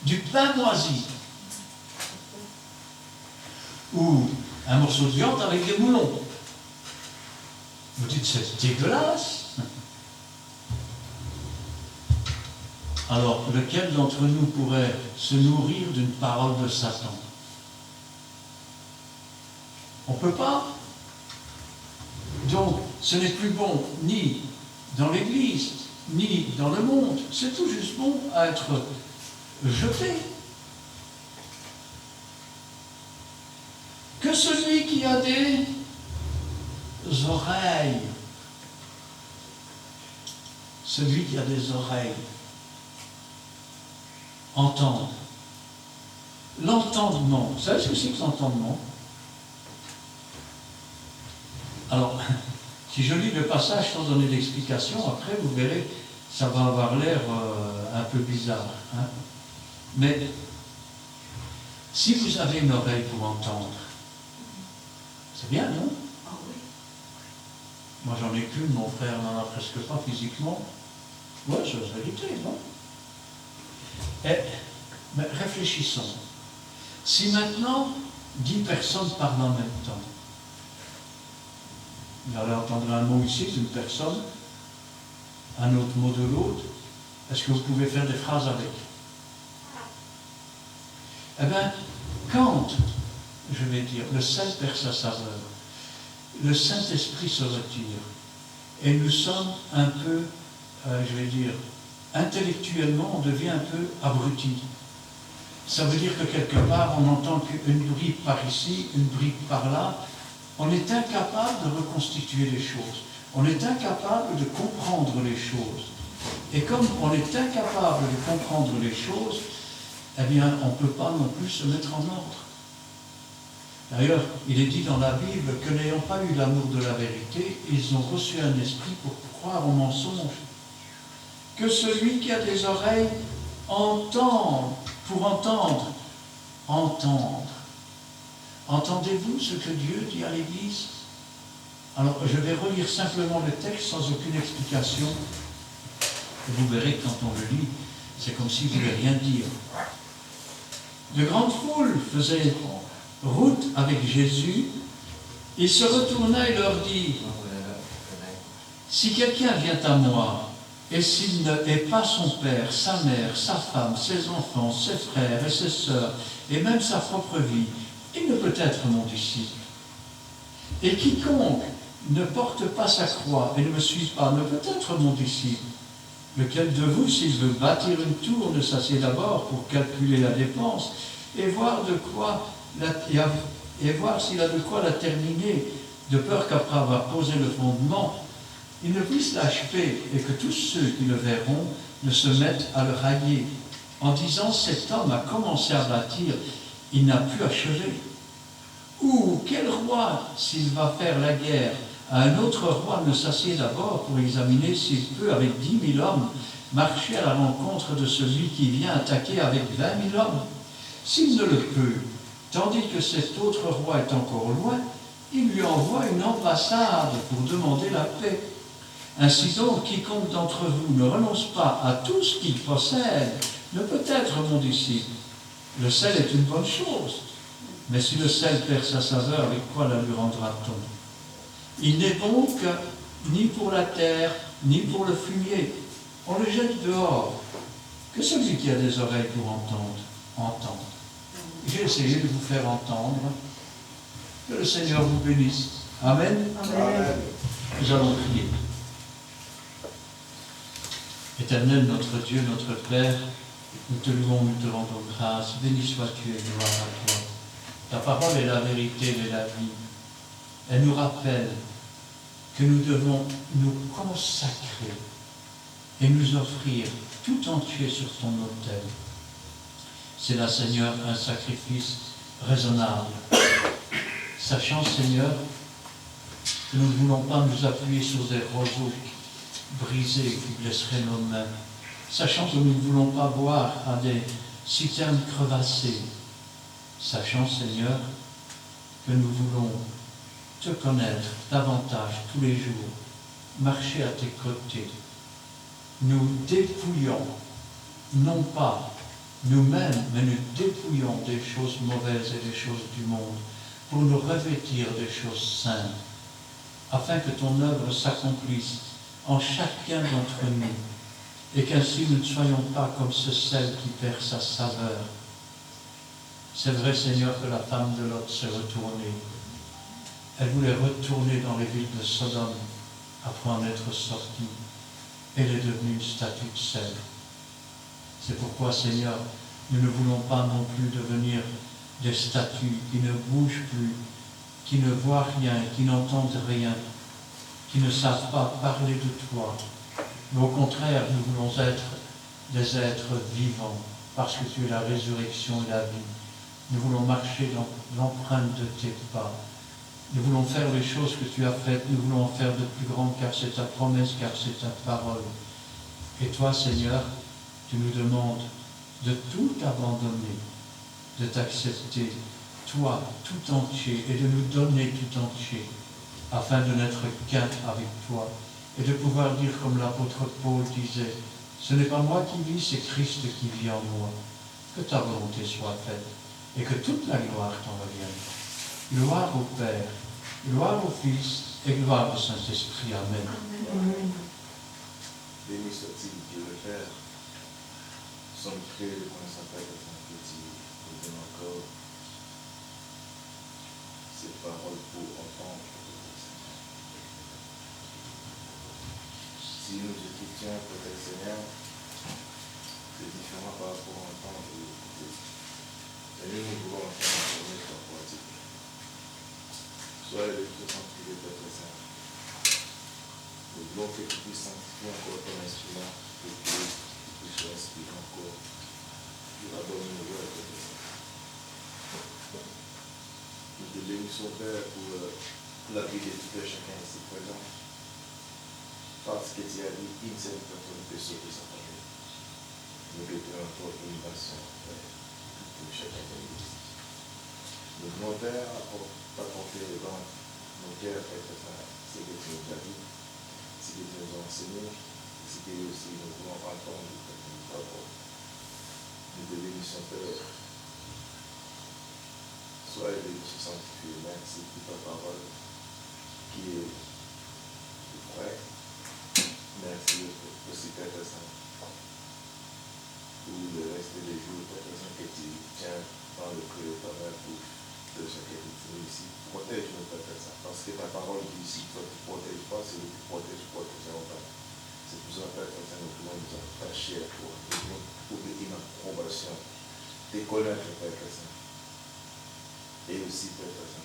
Du pain moisi? Ou un morceau de viande avec des moulons? Vous dites, c'est dégueulasse. Alors, lequel d'entre nous pourrait se nourrir d'une parole de Satan? On ne peut pas. Donc, ce n'est plus bon ni dans l'Église, ni dans le monde. C'est tout juste bon à être jeté. Que celui qui a des oreilles, celui qui a des oreilles, entende. L'entendement, vous savez ce que c'est que l'entendement? Alors, si je lis le passage sans donner d'explication, après vous verrez, ça va avoir l'air un peu bizarre. Hein? Mais si vous avez une oreille pour entendre, c'est bien, non? Ah oui. Moi j'en ai qu'une, mon frère n'en a presque pas physiquement. Ouais, c'est la vérité, non? Mais réfléchissons. Si maintenant 10 personnes parlent en même temps, vous allez entendre un mot ici d'une personne, un autre mot de l'autre, est-ce que vous pouvez faire des phrases avec? Eh bien, quand, je vais dire, le sel perd sa saveur, le Saint-Esprit se retire, et nous sommes un peu, je vais dire, intellectuellement, on devient un peu abruti. Ça veut dire que quelque part, on entend qu'une brique par ici, une brique par là. On est incapable de reconstituer les choses. On est incapable de comprendre les choses. Et comme on est incapable de comprendre les choses, eh bien, on ne peut pas non plus se mettre en ordre. D'ailleurs, il est dit dans la Bible que n'ayant pas eu l'amour de la vérité, ils ont reçu un esprit pour croire au mensonge. Que celui qui a des oreilles entende, pour entendre. Entendez-vous ce que Dieu dit à l'Église? Alors, je vais relire simplement le texte sans aucune explication. Et vous verrez que quand on le lit, c'est comme s'il ne voulait rien dire. De grandes foules faisaient route avec Jésus. Il se retourna et leur dit, si quelqu'un vient à moi, et s'il ne hait pas son père, sa mère, sa femme, ses enfants, ses frères et ses sœurs, et même sa propre vie, il ne peut être mon disciple. Et quiconque ne porte pas sa croix et ne me suit pas ne peut être mon disciple. Lequel de vous, s'il veut bâtir une tour, ne s'assied d'abord pour calculer la dépense et voir s'il a de quoi la terminer, de peur qu'après avoir posé le fondement, il ne puisse l'achever et que tous ceux qui le verront ne se mettent à le railler, en disant cet homme a commencé à bâtir, il n'a pu achever. Ou quel roi, s'il va faire la guerre à un autre roi, ne s'assied d'abord pour examiner s'il peut, avec 10 000 hommes, marcher à la rencontre de celui qui vient attaquer avec 20 000 hommes? S'il ne le peut, tandis que cet autre roi est encore loin, il lui envoie une ambassade pour demander la paix. Ainsi donc, quiconque d'entre vous ne renonce pas à tout ce qu'il possède ne peut être mon disciple. Le sel est une bonne chose, mais si le sel perd sa saveur, avec quoi la lui rendra-t-on? Il n'est bon ni pour la terre, ni pour le fumier. On le jette dehors. Que celui qui a des oreilles pour entendre, entende. J'ai essayé de vous faire entendre. Que le Seigneur vous bénisse. Amen. Amen. Nous allons prier. Éternel, notre Dieu, notre Père, nous te louons, nous te rendons grâce. Béni sois-tu et gloire à toi. Ta parole est la vérité et la vie. Elle nous rappelle que nous devons nous consacrer et nous offrir tout entier sur ton autel. C'est là, Seigneur, un sacrifice raisonnable. Sachant, Seigneur, que nous ne voulons pas nous appuyer sur des roseaux brisés qui blesseraient nos mains. Sachant que nous ne voulons pas boire à des citernes crevassées. Sachant, Seigneur, que nous voulons te connaître davantage tous les jours, marcher à tes côtés. Nous dépouillons, non pas nous-mêmes, mais nous dépouillons des choses mauvaises et des choses du monde pour nous revêtir des choses saintes, afin que ton œuvre s'accomplisse en chacun d'entre nous, et qu'ainsi nous ne soyons pas comme ce sel qui perd sa saveur. C'est vrai, Seigneur, que la femme de Lot s'est retournée. Elle voulait retourner dans les villes de Sodome après en être sortie. Elle est devenue une statue de sel. C'est pourquoi, Seigneur, nous ne voulons pas non plus devenir des statues qui ne bougent plus, qui ne voient rien, qui n'entendent rien, qui ne savent pas parler de toi. Mais au contraire, nous voulons être des êtres vivants, parce que tu es la résurrection et la vie. Nous voulons marcher dans l'empreinte de tes pas. Nous voulons faire les choses que tu as faites, nous voulons en faire de plus grandes, car c'est ta promesse, car c'est ta parole. Et toi, Seigneur, tu nous demandes de tout abandonner, de t'accepter, toi, tout entier, et de nous donner tout entier, afin de n'être qu'un avec toi, et de pouvoir dire comme l'apôtre Paul disait, ce n'est pas moi qui vis, c'est Christ qui vit en moi. Que ta volonté soit faite, et que toute la gloire t'en revienne. Gloire au Père, gloire au Fils, et gloire au Saint-Esprit. Amen. Amen. Béni soit-il Dieu le Père. Nous sommes créés de connaître sa Père et son petit. Nous donnons encore ces paroles pour entendre. Si nous écoutions peut-être Seigneur, c'est différent par rapport à entendre et écouter. Seigneur, nous voulons entendre notre pratique. Sois le Dieu sanctifié, Père Saint. Nous voulons que tu puisses sanctifier encore ton instrument, que tu puisses respirer encore. Tu la bonne nouvelle, Père Saint. Nous te bénissons, Père, pour la vie de tout chacun ici présent. Parce que tu as dit une seule personne peut sauver sa famille. Nous te donnons encore une nation, Père, pour chacun de nous. Nous voulons, Père, t'apporter devant nos cœurs, Père Saint, ce que tu nous as dit, ce que tu nous as enseigné, et ce que aussi nous voulons entendre de ta parole. Nous te bénissons, Père. Sois le Dieu sanctifié, merci pour ta parole qui est vraie. Merci aussi, Père Saint, pour le reste des jours, Père Saint, que tu tiens dans le creux de ta main pour de chacun de nous ici. Protège-nous, Père Saint, parce que ta parole dit ici, toi tu ne protèges pas, c'est nous qui protèges, protégeons pas. C'est pour ça, Père Saint, nous voulons connaître le Père Saint. Et aussi, Père Saint,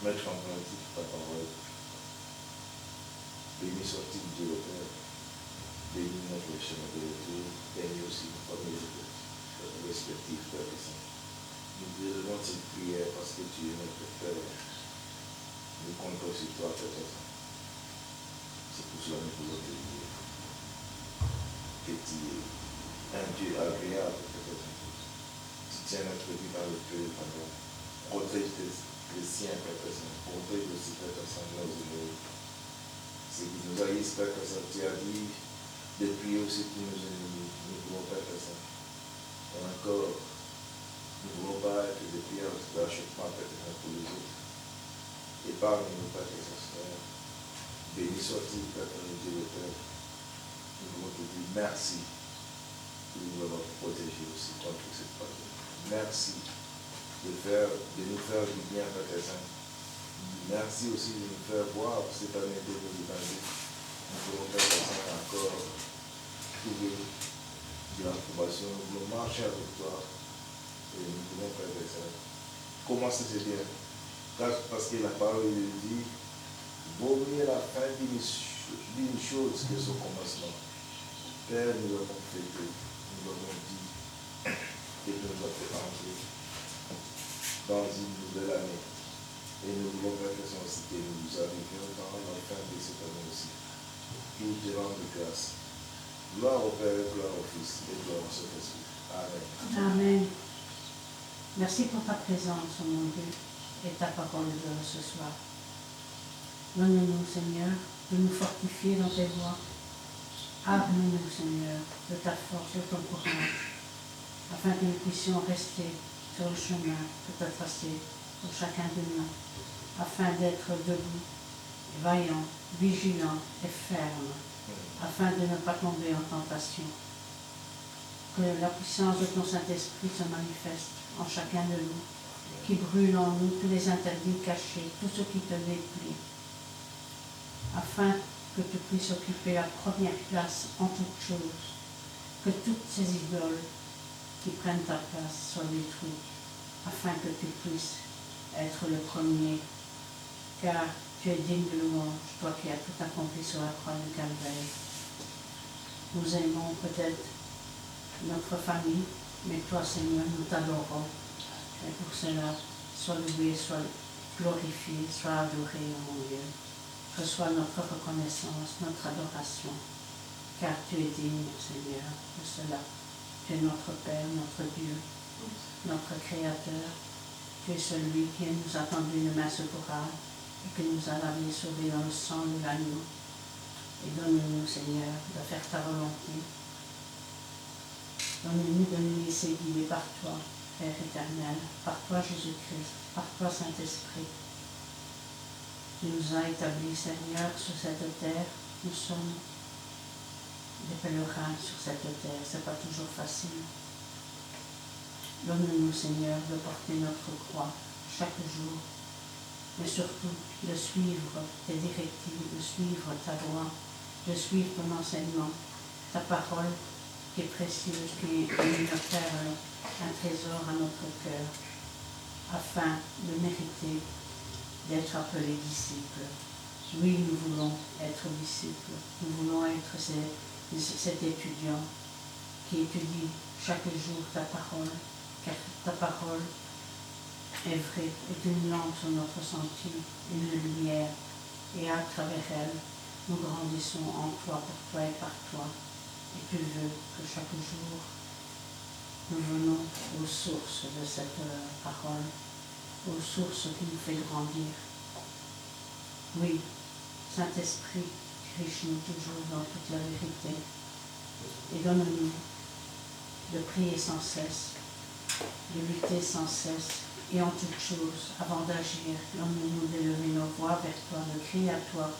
mettre en pratique ta parole. Bénis sortir de Père. Bénis notre chemin de retour. Bénis aussi nos familles respectives, Père Saint. Nous te demandons cette prière parce que tu es notre Père. Nous comptons sur toi, Père Saint. C'est pour cela que nous pouvons te dire que tu es un Dieu agréable, Père Saint. Tu tiens notre vie dans le cœur, Père. Protège les siens, Père Saint. Protège aussi, Père Saint, nos ennemis. Ce qui nous haïssent, Père Saint, tu as dit de prier aussi pour nos ennemis. Nous pouvons, Père Saint. Et encore, nous ne voulons pas être des prières d'achetement, Père Saint, pour les autres. Épargne-nous, Père Saint. Bénis soit-il, Père Dieu le Père. Nous voulons te dire merci de nous avoir protégés aussi contre cette pandémie. Merci de nous faire du bien, Père Saint. Merci aussi de nous faire voir cette année 2022. Nous voulons, Père Saint, encore trouver de l'approbation. Nous voulons marcher avec toi. Et nous voulons, Père Saint, commencer ce bien. Parce que la parole dit, vaut mieux la fin d'une chose que son commencement. Père, nous avons fêté, nous avons dit, et nous avons fait entrer dans une nouvelle année. Et nous voulons, Père Saint, aussi que nous arrivions dans la fin de cette année aussi. Pour te rendre grâce. Gloire au Père, gloire au Fils, et gloire au Saint-Esprit. Amen. Amen. Merci pour ta présence, mon Dieu, et ta parole de ce soir. Donne-nous, Seigneur, de nous fortifier dans tes voies. Arme-nous, Seigneur, de ta force, de ton courage, afin que nous puissions rester sur le chemin que tu as tracé pour chacun de nous, afin d'être debout, vaillant, vigilant et ferme, afin de ne pas tomber en tentation. Que la puissance de ton Saint-Esprit se manifeste en chacun de nous, qui brûle en nous tous les interdits cachés, tout ce qui te déplie, afin que tu puisses occuper la première place en toutes choses, que toutes ces idoles qui prennent ta place soient détruites, afin que tu puisses être le premier, car tu es digne de louange, toi qui as tout accompli sur la croix du Calvaire. Nous aimons peut-être notre famille, mais toi, Seigneur, nous t'adorons. Et pour cela, sois loué, sois glorifié, sois adoré, mon Dieu. Reçois notre reconnaissance, notre adoration, car tu es digne, Seigneur, de cela. Tu es notre Père, notre Dieu, notre Créateur. Tu es celui qui nous a tendu une main secourable et qui nous a lavé, sauvés dans le sang de l'agneau. Et donne-nous, Seigneur, de faire ta volonté. Donne-nous de nous laisser guider par toi, Père éternel, par toi, Jésus-Christ, par toi, Saint-Esprit. Tu nous as établis, Seigneur, sur cette terre. Nous sommes des pèlerins sur cette terre. Ce n'est pas toujours facile. Donne-nous, Seigneur, de porter notre croix chaque jour, mais surtout de suivre tes directives, de suivre ta voix, de suivre ton enseignement, ta parole qui est précieuse, qui est une perle, un trésor à notre cœur, afin de mériter d'être appelés disciples. Oui, nous voulons être disciples. Nous voulons être cet étudiant qui étudie chaque jour ta parole, car ta parole est vraie, est une lampe sur notre sentier, une lumière, et à travers elle, nous grandissons en toi, pour toi et par toi. Et tu veux que chaque jour, nous venons aux sources de cette parole, aux sources qui nous fait grandir. Oui, Saint-Esprit, dirige-nous toujours dans toute la vérité et donne-nous de prier sans cesse, de lutter sans cesse et en toutes choses avant d'agir. Donne-nous d'élever nos voix vers toi, de crier à toi,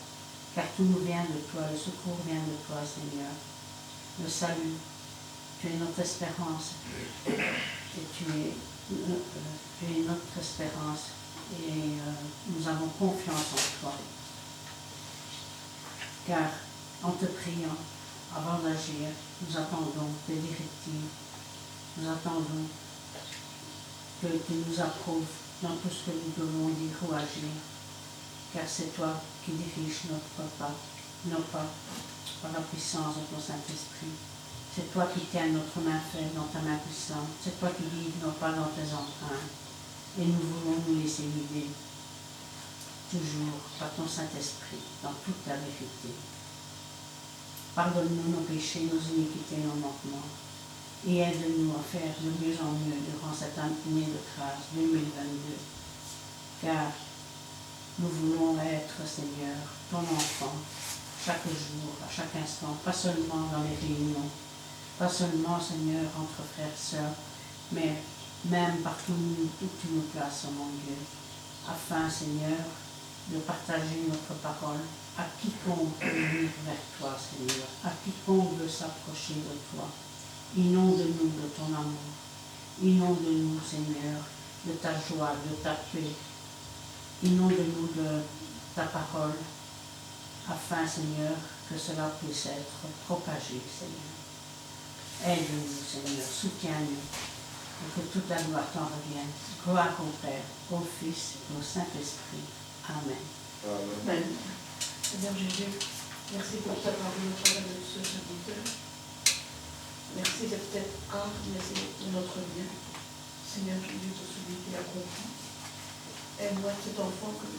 car tout nous vient de toi, le secours vient de toi, Seigneur. Le salut, tu es notre espérance et tu es notre espérance et nous avons confiance en toi. Car en te priant, avant d'agir, nous attendons tes directives Nous attendons que tu nous approuves dans tout ce que nous devons dire ou agir, car c'est toi qui diriges notre pas, non pas par la puissance de ton Saint-Esprit. C'est toi qui tiens notre main faible dans ta main puissante. C'est toi qui guides nos pas dans tes empreintes. Et nous voulons nous laisser guider toujours par ton Saint-Esprit dans toute la vérité. Pardonne-nous nos péchés, nos iniquités, nos manquements. Et aide-nous à faire de mieux en mieux durant cette année de grâce 2022. Car nous voulons être, Seigneur, ton enfant, chaque jour, à chaque instant, pas seulement dans les réunions, pas seulement, Seigneur, entre frères et sœurs, mais même partout où tu nous places, mon Dieu, afin, Seigneur, de partager notre parole à quiconque veut venir vers toi, Seigneur, à quiconque veut s'approcher de toi. Inonde-nous de ton amour, inonde-nous, Seigneur, de ta joie, de ta paix, inonde-nous de ta parole, afin, Seigneur, que cela puisse être propagé, Seigneur. Aide-nous, Seigneur, soutiens-nous, et que toute la gloire t'en revienne. Gloire au Père, au Fils et au Saint-Esprit. Amen. Amen. Seigneur Jésus, merci pour ta parole au travers de ce serviteur. Merci de cette âme, merci de notre bien. Seigneur Jésus, pour celui qui l'a compris. Aide-moi cet enfant que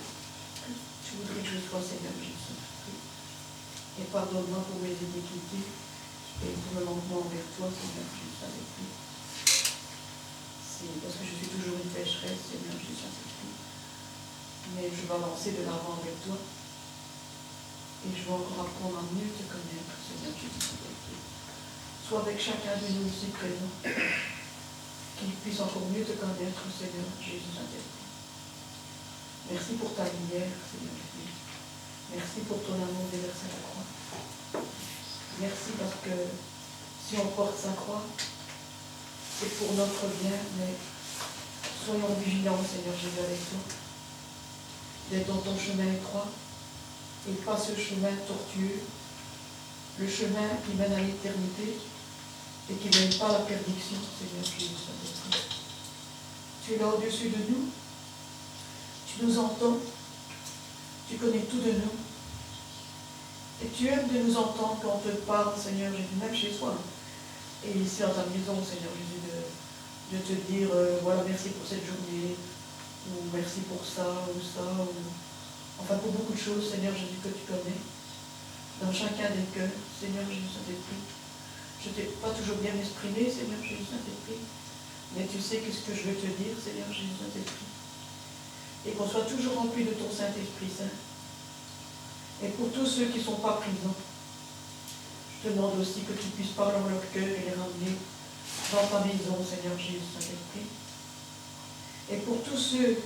tu voudrais que je sois, Seigneur Jésus. Et pardonne-moi pour mes iniquités et pour le manquement envers toi, Seigneur Jésus, avec lui. C'est parce que je suis toujours une pécheresse, Seigneur Jésus, avec lui. Mais je vais avancer de l'avant avec toi. Et je vais encore apprendre à mieux te connaître, Seigneur Jésus, avec lui. Sois avec chacun de nous ici présents, qu'il puisse encore mieux te connaître, Seigneur Jésus, avec lui. Merci pour ta lumière, Seigneur Jésus. Merci pour ton amour déversé à la croix. Merci parce que si on porte sa croix, c'est pour notre bien, mais soyons vigilants, Seigneur Jésus, avec toi. D'être dans ton chemin étroit et pas ce chemin tortueux, le chemin qui mène à l'éternité et qui ne mène pas à la perdition, Seigneur Jésus, Saint-Esprit. Tu es là au-dessus de nous, tu nous entends, tu connais tout de nous. Et tu aimes de nous entendre quand on te parle, Seigneur Jésus, même chez soi. Et ici dans ta maison, Seigneur Jésus, de te dire, voilà, merci pour cette journée, ou merci pour ça, ou enfin pour beaucoup de choses, Seigneur Jésus, que tu connais. Dans chacun des cœurs, Seigneur Jésus, Saint-Esprit. Je ne t'ai pas toujours bien exprimé, Seigneur Jésus, Saint-Esprit, mais tu sais qu'est-ce que je veux te dire, Seigneur Jésus, Saint-Esprit. Et qu'on soit toujours rempli de ton Saint-Esprit Saint. Et pour tous ceux qui ne sont pas présents, je te demande aussi que tu puisses parler dans leur cœur et les ramener dans ta maison, Seigneur Jésus, Saint-Esprit. Et pour tous ceux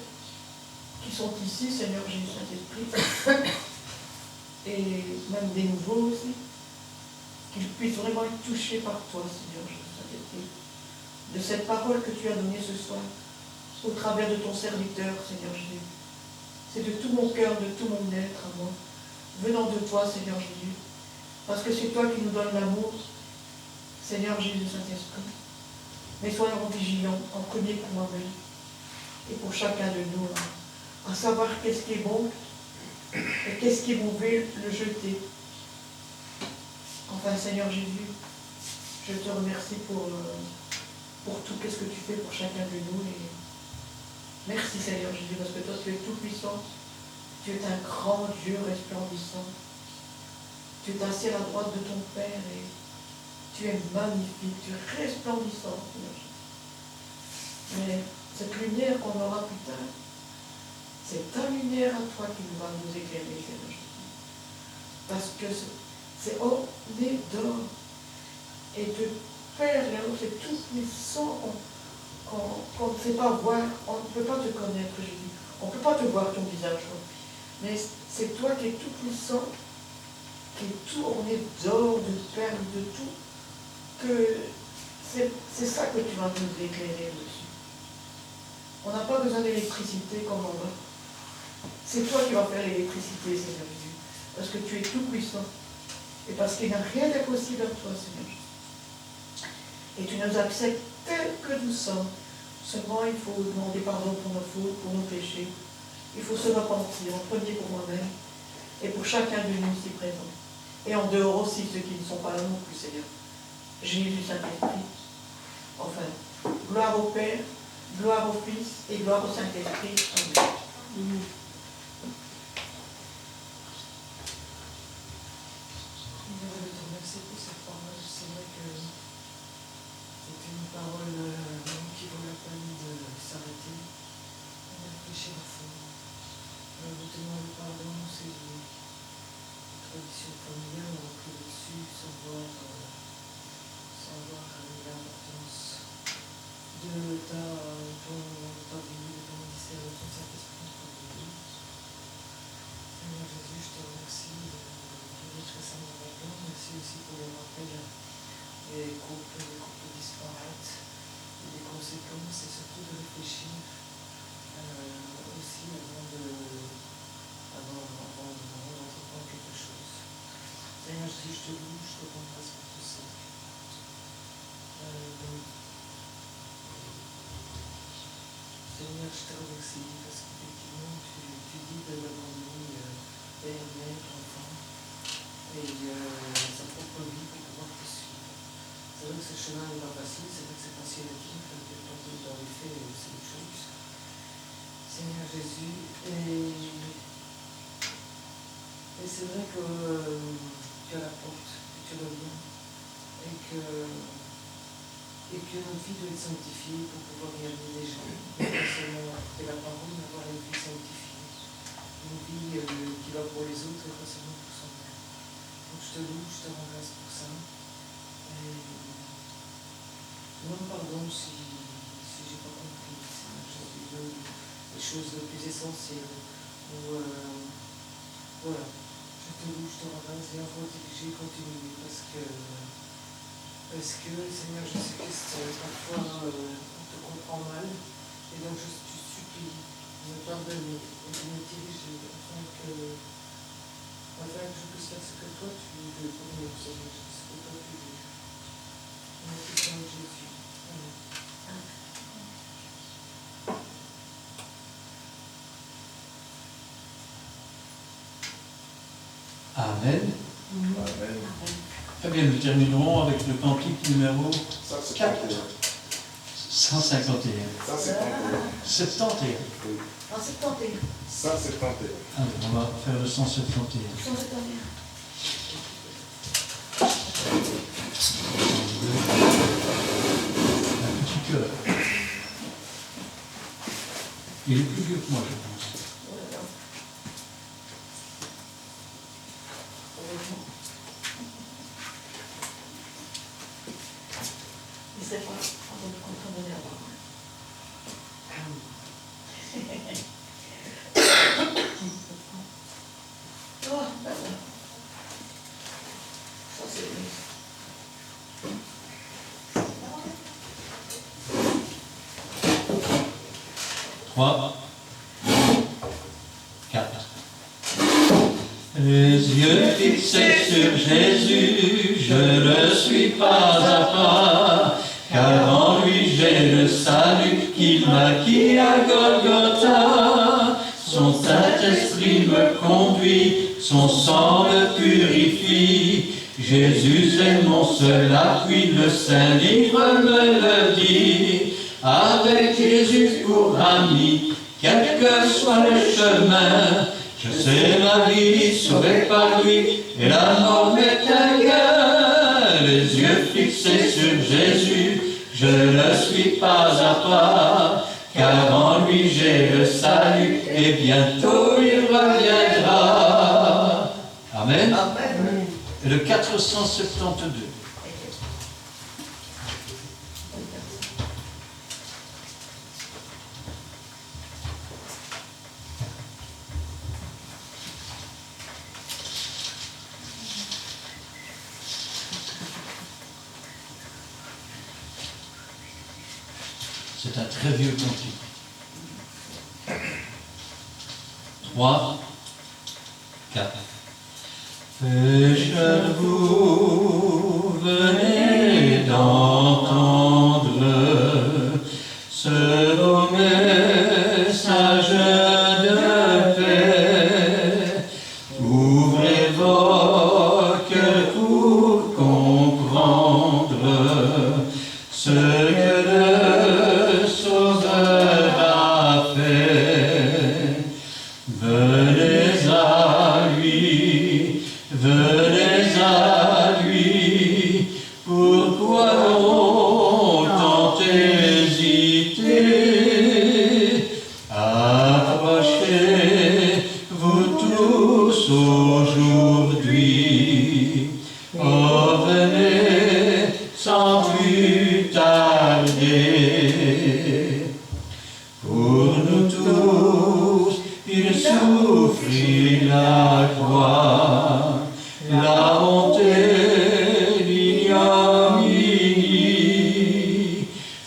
qui sont ici, Seigneur Jésus, Saint-Esprit, et même des nouveaux aussi, qu'ils puissent vraiment être touchés par toi, Seigneur Jésus, Saint-Esprit, de cette parole que tu as donnée ce soir, au travers de ton serviteur, Seigneur Jésus. C'est de tout mon cœur, de tout mon être à moi, venant de toi, Seigneur Jésus, parce que c'est toi qui nous donnes l'amour, Seigneur Jésus, Saint-Esprit. Mais soyons vigilants, en premier pour moi-même, et pour chacun de nous, à savoir qu'est-ce qui est bon, et qu'est-ce qui est mauvais, le jeter. Enfin, Seigneur Jésus, je te remercie pour tout ce que tu fais pour chacun de nous. Et merci, Seigneur Jésus, parce que toi, tu es tout-puissant. Tu es un grand Dieu resplendissant. Tu es assis à la droite de ton Père et tu es magnifique, tu es resplendissant, Seigneur Jésus. Mais cette lumière qu'on aura plus tard, c'est ta lumière à toi qui va nous éclairer, Seigneur Jésus. Parce que c'est orné d'or. Et de Père, c'est tout puissant qu'on ne sait pas voir, on ne peut pas te connaître, Jésus. On ne peut pas te voir ton visage. Mais c'est toi qui es tout puissant, qui est tout orné d'or, de perles, de tout, que c'est ça que tu vas nous éclairer dessus. On n'a pas besoin d'électricité comme on va. C'est toi qui vas faire l'électricité, Seigneur Jésus, parce que tu es tout puissant. Et parce qu'il n'y a rien d'impossible à toi, Seigneur Jésus. Et tu nous acceptes tels que nous sommes. Seulement, il faut demander pardon pour nos fautes, pour nos péchés. Il faut se repentir, en premier pour moi-même et pour chacun de nous ici présents. Et en dehors aussi ceux qui ne sont pas là non plus, Seigneur. Jésus Saint-Esprit. Enfin, gloire au Père, gloire au Fils et gloire au Saint-Esprit. Amen. Je voudrais te remercier pour cette parole. C'est vrai que c'est une parole qui vaut la peine de s'arrêter, de réfléchir à fond. Nous te demandons pardon, c'est les traditions familiales, on a pris dessus sans voir l'importance de ta vie, de ton ministère, de ton Saint-Esprit pour nous. Seigneur Jésus, je te remercie de notre récemment pardon. Merci aussi pour les rappels des couples disparates, et des conséquences, et surtout de réfléchir aussi avant d'entreprendre quelque chose. Seigneur Jésus, je te loue, je te rends grâce pour tout ça. Seigneur, je te remercie parce qu'effectivement, tu dis de l'abandonner père, mère, enfant, et sa propre vie pour pouvoir te suivre. C'est vrai que ce chemin n'est pas facile, c'est vrai que c'est facile à dire, que tenter dans les faits, c'est autre chose. Seigneur Jésus, et c'est vrai que tu as la porte, que tu reviens, et que notre vie doit être sanctifiée pour pouvoir y amener des gens. Non seulement apporter la parole, mais avoir une vie sanctifiée. Une vie qui va pour les autres et pas seulement pour soi-même. Donc je te loue, je te rends grâce pour ça. Et demande pardon si je n'ai pas compris. Les choses les plus essentielles. Voilà. Je te loue, je te rends grâce et encore j'ai continué parce que Seigneur Jésus-Christ, parfois on te comprend mal, et donc je te supplie de me pardonner et de me diriger afin que je puisse faire ce que toi tu veux pour nous, Seigneur, ce que toi tu veux. Au nom du Seigneur Jésus. Amen. Amen. Amen. Eh bien, nous terminerons avec le cantique numéro 151. 151. 151. Oui. 171. 171. Alors, on va faire le 171. 171. Un petit cœur. Il est plus vieux que moi, je pense. Il ne sait pas contredonner la parole. Oh, d'accord. Ça, c'est lui. 3, 4. Les yeux fixés sur Jésus, je ne suis pas à pas, car en lui j'ai le salut qu'il m'acquit à Golgotha. Son Saint-Esprit me conduit, son sang me purifie. Jésus est mon seul appui, le Saint-Livre me le dit. Avec Jésus pour ami, quel que soit le chemin, je sais ma vie sauvée par lui, et la mort m'est un gain. Les yeux fixés sur Jésus, je ne suis pas à pas, car en lui j'ai le salut, et bientôt il reviendra. Amen. Amen. Et le 472. C'est un très vieux cantique. 3, 4. Pécheurs, vous venez d'entendre vos messages de paix. Ouvrez vos cœurs pour comprendre ce que le Sauveur a fait. Venez à lui, pourquoi longtemps hésiter? Approchez-vous tous aujourd'hui, oh venez sans plus tarder. Pour nous tous, il souffrit la croix, la honte et l'ignominie,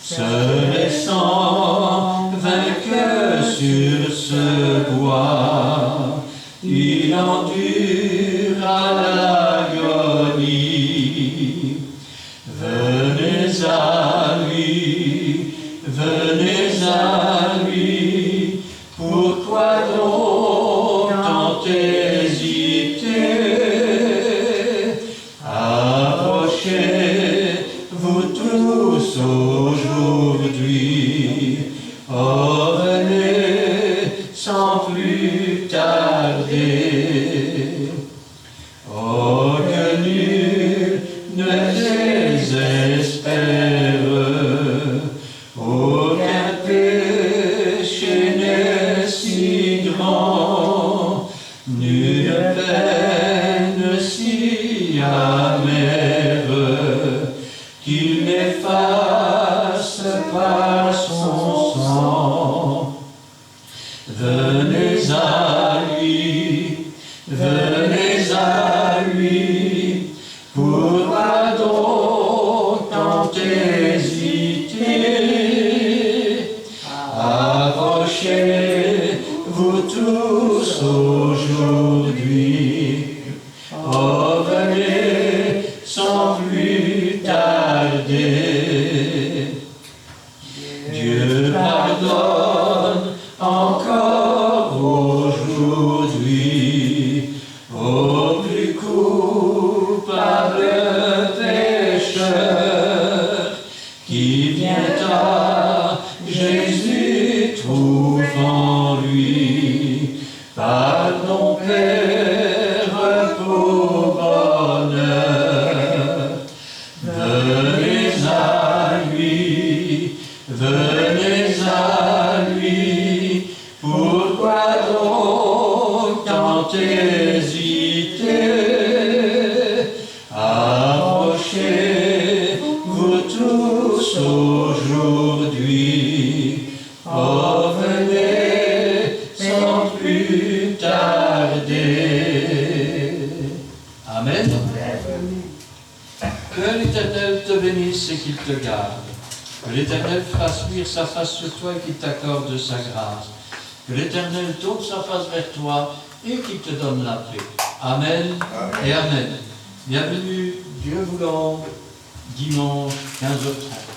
se laissant vainqueur sur ce bois, il endura l'agonie. Venez à lui, pourquoi longtemps hésiter? Approchez-vous tous aujourd'hui, oh venez sans plus tarder. Oh que nul ne désespère, aucun péché n'est si grand, nulle peine si amère, qu'il n'efface par son sang. Venez à lui, pourquoi longtemps hésiter? Approchez-vous tous aujourd'hui, oh venez sans plus tarder. Dieu pardonne encore aujourd'hui au plus coupable pécheur qui vient à Jésus, trouve en lui pardon, paix, repos, bonheur. Venez à lui, pourquoi longtemps hésiter? Approchez-vous tous aujourd'hui, oh venez sans plus tarder. Amen. Que l'Éternel te bénisse et qu'il te garde. Que l'Éternel fasse luire sa face sur toi et qu'il t'accorde sa grâce. Que l'Éternel tourne sa face vers toi et qu'il te donne la paix. Amen, et Amen. Bienvenue, Dieu voulant, dimanche 15h30.